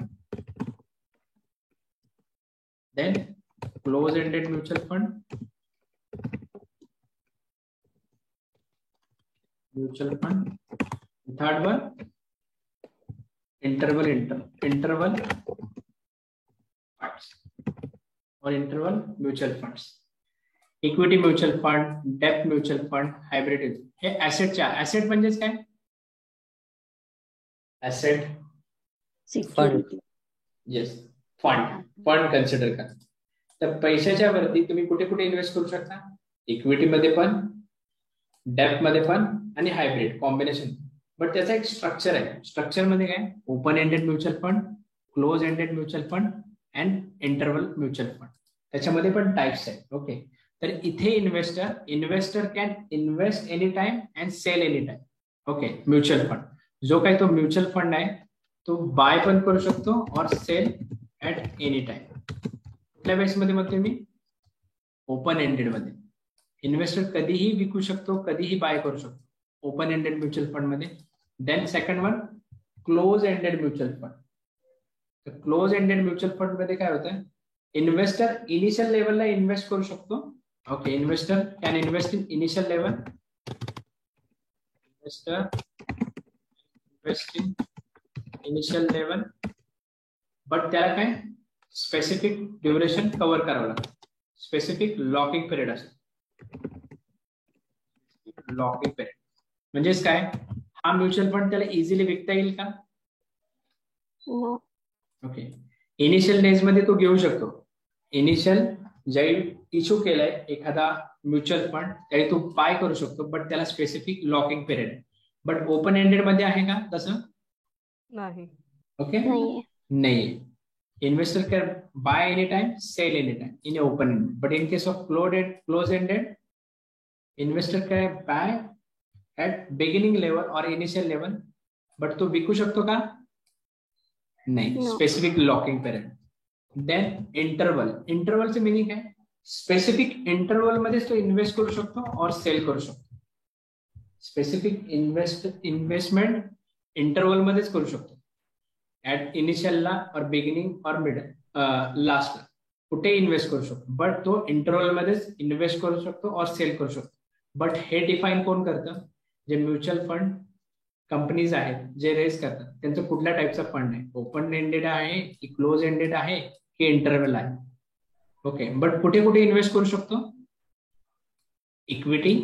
then close ended mutual fund, third one interval funds और interval mutual funds. Equity mutual fund, डेप्थ म्युच्युअल फंड, हायब्रिड. हे ऍसेट म्हणजेच काय, asset fund. Yes, fund consider करा. तर पैशाच्या वरती तुम्ही कुठे कुठे इन्व्हेस्ट करू शकता, इक्विटी मध्ये पण, डेप्थ मध्ये पण, आणि हायब्रिड कॉम्बिनेशन. बट त्याचा एक स्ट्रक्चर आहे. स्ट्रक्चर मध्ये काय, open ended mutual fund, close ended mutual fund, and interval mutual fund. त्याच्यामध्ये पण टाइप्स आहेत. ओके, तर इथे investor can invest any time and sell any time. Okay, mutual fund जो काही तो म्युच्युअल फंड आहे तो बाय पण करू शकतो और सेल ऍट एनी टाइम. कुठल्या बेसमध्ये म्हणते मी, ओपन एंडेड मध्ये. इन्व्हेस्टर कधीही विकू शकतो, कधीही बाय करू शकतो ओपन एंडेड म्युच्युअल फंड मध्ये. Then second one close ended mutual fund. तर क्लोज एंडेड म्युच्युअल फंड मध्ये काय होतं, इन्व्हेस्टर इनिशियल लेवलला इन्व्हेस्ट करू शकतो. Okay, investor can invest in initial level. Initial level, but त्याला काय स्पेसिफिक ड्युरेशन कव्हर करावं लागतं. स्पेसिफिक लॉकिंग पिरियड असेल. लॉकिंग पिरियड म्हणजेच काय, हा म्युच्युअल फंड त्याला इझिली विकता येईल का. ओके, इनिशियल डेज मध्ये तो घेऊ शकतो. इनिशियल ज्यावेळी इश्यू केलाय एखादा म्युच्युअल फंड त्यावेळी तो बाय करू शकतो, बट त्याला स्पेसिफिक लॉकिंग पिरियड आहे. बट ओपन एंडेड मध्ये आहे का तसं, नाही. ओके, नाही. Investor can buy anytime, sell anytime in open ended. But in case of close ended, investor can buy at beginning level or initial level. But तो विकू शकतो का, नाही. Specific locking period. Then interval चे meaning काय, specific interval मध्ये तो invest करू शकतो और सेल करू शकतो. स्पेसिफिक इन्व्हेस्टमेंट इंटरवल मध्येच करू शकतो. ऍट इनिशियलला और बिगिनिंग और मिड लास्टला कुठे इन्व्हेस्ट करू शकतो, बट तो इंटरवल मध्येच इन्व्हेस्ट करू शकतो और सेल करू शकतो. बट हे डिफाईन कोण करतं, जे म्युच्युअल फंड कंपनीज आहेत जे रेज करतात त्यांचं कुठल्या टाईपचा फंड आहे, ओपन एंडेड आहे की क्लोज एंडेड आहे की इंटरवल आहे. ओके, बट कुठे कुठे इन्व्हेस्ट करू शकतो, इक्विटी,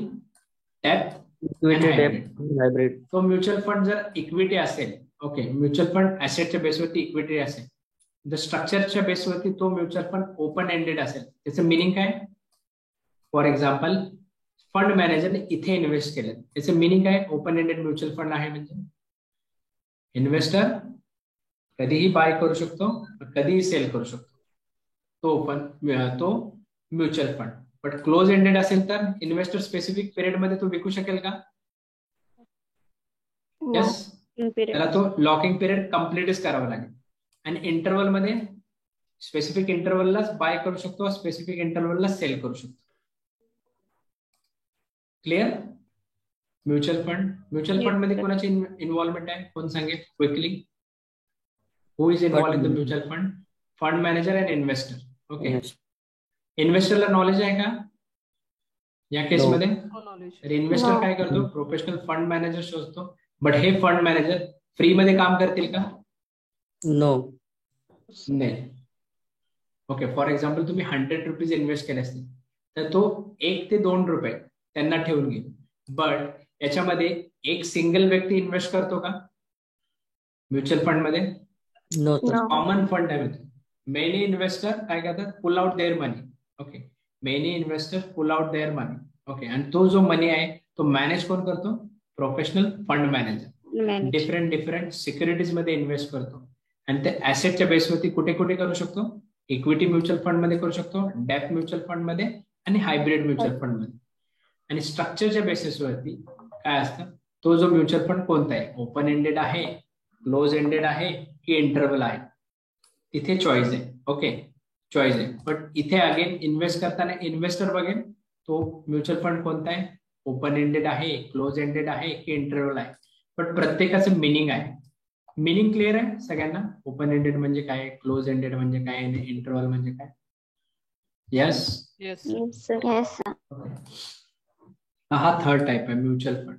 डेप्थ, हायब्रिड. तो म्युच्युअल फंड जर इक्विटी असेल, ओके, म्युच्युअल फंड ऍसेटच्या बेसवरती इक्विटी असेल, जर स्ट्रक्चरच्या बेसवरती तो म्युच्युअल फंड ओपन एंडेड असेल, त्याचं मिनिंग काय, फॉर एक्झाम्पल फंड मॅनेजरने इथे इन्व्हेस्ट केलं, त्याचं मिनिंग काय, ओपन एंडेड म्युच्युअल फंड आहे म्हणजे इन्व्हेस्टर कधीही बाय करू शकतो, कधीही सेल करू शकतो तो mutual fund. But close ended असेल तर इन्व्हेस्टर स्पेसिफिक पिरियड मध्ये तो विकू शकेल का, यस, त्याला तो लॉकिंग पिरियड कम्प्लीटच करावा लागेल. आणि इंटरवल मध्ये स्पेसिफिक इंटरवललाच बाय करू शकतो, स्पेसिफिक इंटरवलला सेल करू शकतो. क्लिअर. म्युच्युअल फंड मध्ये कोणाची इन्व्हॉल्वमेंट आहे, कोण सांगेल quickly. Who is involve in the mutual fund, fund manager and investor. Okay, इन्व्हेस्टरला नॉलेज आहे का या केसमध्ये, तर इन्व्हेस्टर काय करतो, प्रोफेशनल फंड मॅनेजर शोधतो. बट हे फंड मॅनेजर फ्री मध्ये काम करतील का, नो, नाही. ओके, फॉर एक्झाम्पल तुम्ही 100 रुपीज इन्व्हेस्ट केले असतील तर तो 1 ते 2 रुपये त्यांना ठेवून घेईल. बट याच्यामध्ये एक सिंगल व्यक्ती इन्व्हेस्ट करतो का म्युच्युअल फंड मध्ये, कॉमन फंड आहे मित्र. मेनी इन्व्हेस्टर काय करतात, pull out their money. Okay, many investor pull out their money. Okay, आणि तो जो मनी आहे तो मॅनेज कोण करतो, professional fund manager. Different securities मध्ये इन्व्हेस्ट करतो आणि ते ऍसेटच्या बेसवरती कुठे कुठे करू शकतो, इक्विटी म्युच्युअल फंड मध्ये करू शकतो, डेट म्युच्युअल फंड मध्ये आणि हायब्रिड म्युच्युअल फंड मध्ये. आणि स्ट्रक्चरच्या बेसिसवरती काय असतं, तो जो म्युच्युअल फंड कोणता आहे, ओपन एंडेड आहे, क्लोज एंडेड आहे की इंटरव्हल आहे, तिथे चॉईस आहे. ओके, चॉईस आहे. बट इथे अगेन इन्व्हेस्ट करताना इन्व्हेस्टर बघेल तो म्युच्युअल फंड कोणता आहे, ओपन एंडेड आहे, क्लोज एंडेड आहे की इंटरव्हल आहे. बट प्रत्येकाचं मिनिंग आहे. मिनिंग क्लिअर आहे सगळ्यांना, ओपन एंडेड म्हणजे काय, क्लोज एंडेड म्हणजे काय आणि इंटरव्हल म्हणजे काय. Yes Yes. हा थर्ड टाइप आहे म्युच्युअल फंड.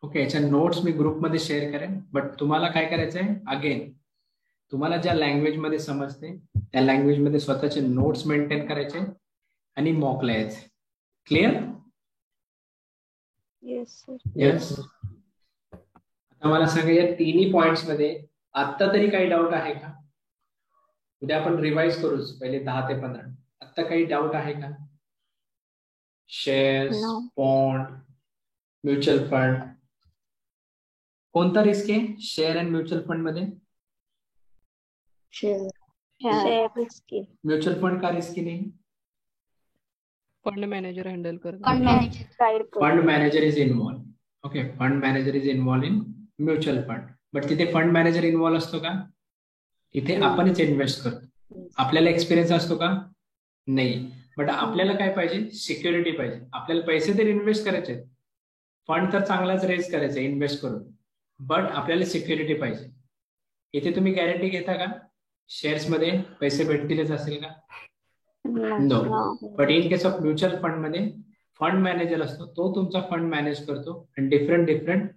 ओके, याच्या नोट्स मी ग्रुपमध्ये शेअर करेन. बट तुम्हाला काय करायचं आहे, अगेन तुम्हाला ज्या लँग्वेज मध्ये समजते त्या लँग्वेज मध्ये स्वतःचे नोट्स मेंटेन करायचे आणि मॉक लिहायचे. क्लिअर? येस. आता मला सांगा या तिन्ही पॉइंट्स मध्ये आता तरी काही डाऊट आहे का? उद्या आपण रिवाइज करूच पहिले 10 ते 15. आता काही डाऊट आहे का? शेअर्स, बॉन्ड, म्युच्युअल फंड, कोणता रिस्क आहे शेअर अँड म्युच्युअल फंड मध्ये? म्युच्युअल फंड का रिस्की नाही? फंड मॅनेजर हँडल करतो. Fund manager is involve. Okay, fund manager is involve in mutual fund. But तिथे फंड मॅनेजर इन्व्हॉल्व असतो का? इथे आपणच इन्व्हेस्ट करतो. आपल्याला एक्सपिरियन्स असतो का? नाही. बट आपल्याला काय पाहिजे, सिक्युरिटी पाहिजे. आपल्याला पैसे तर इन्व्हेस्ट करायचे, फंड तर चांगलाच रेज करायचा इन्व्हेस्ट करून, बट आपल्याला सिक्युरिटी पाहिजे. इथे तुम्ही गॅरंटी घेता का शेअर्स मध्ये पैसे भेटतीलच असेल का? No. But in case of mutual fund मध्ये फंड मॅनेजर असतो, तो तुमचा फंड मॅनेज करतो आणि डिफरंट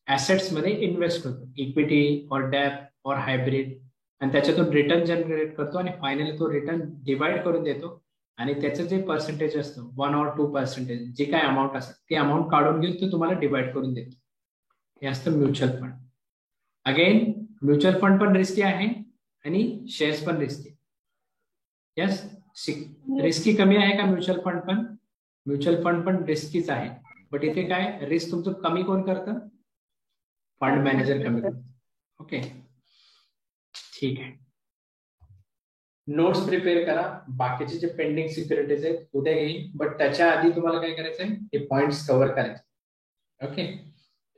ऍसेट्स मध्ये इन्व्हेस्ट करतो, इक्विटी और डेट और हायब्रिड, आणि त्याच्यातून रिटर्न जनरेट करतो आणि फायनली तो रिटर्न डिवाइड करून देतो आणि त्याचं जे पर्सेंटेज असतं 1 or 2%, जे काय अमाऊंट असतं ते अमाऊंट काढून घेऊन तो तुम्हाला डिवाइड करून देतो. हे असतं mutual fund. Again mutual fund पण रिस्की आहे आणि शेअर्स पण रिस्की. यस, रिस्की कमी आहे का म्युच्युअल फंड पण? म्युच्युअल फंड पण रिस्कीच आहे. बट इथे काय रिस्क तुमचं कमी कोण करतं? फंड मॅनेजर कमी करतं. ओके, ठीक आहे. नोट्स प्रिपेअर करा. बाकीचे जे पेंडिंग सिक्युरिटीज आहेत उद्या येईल, बट त्याच्या आधी तुम्हाला काय करायचंय, हे पॉइंट्स कव्हर करायचे. ओके,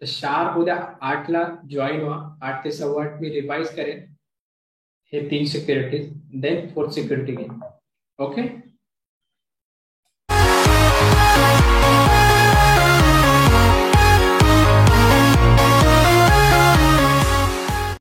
तर शार्प उद्या 8 ला जॉईन व्हा. 8 ते 8:15 मी रिवाइज करेन हे 3 सिक्युरिटीज, देन 4th सिक्युरिटी घेईन. ओके.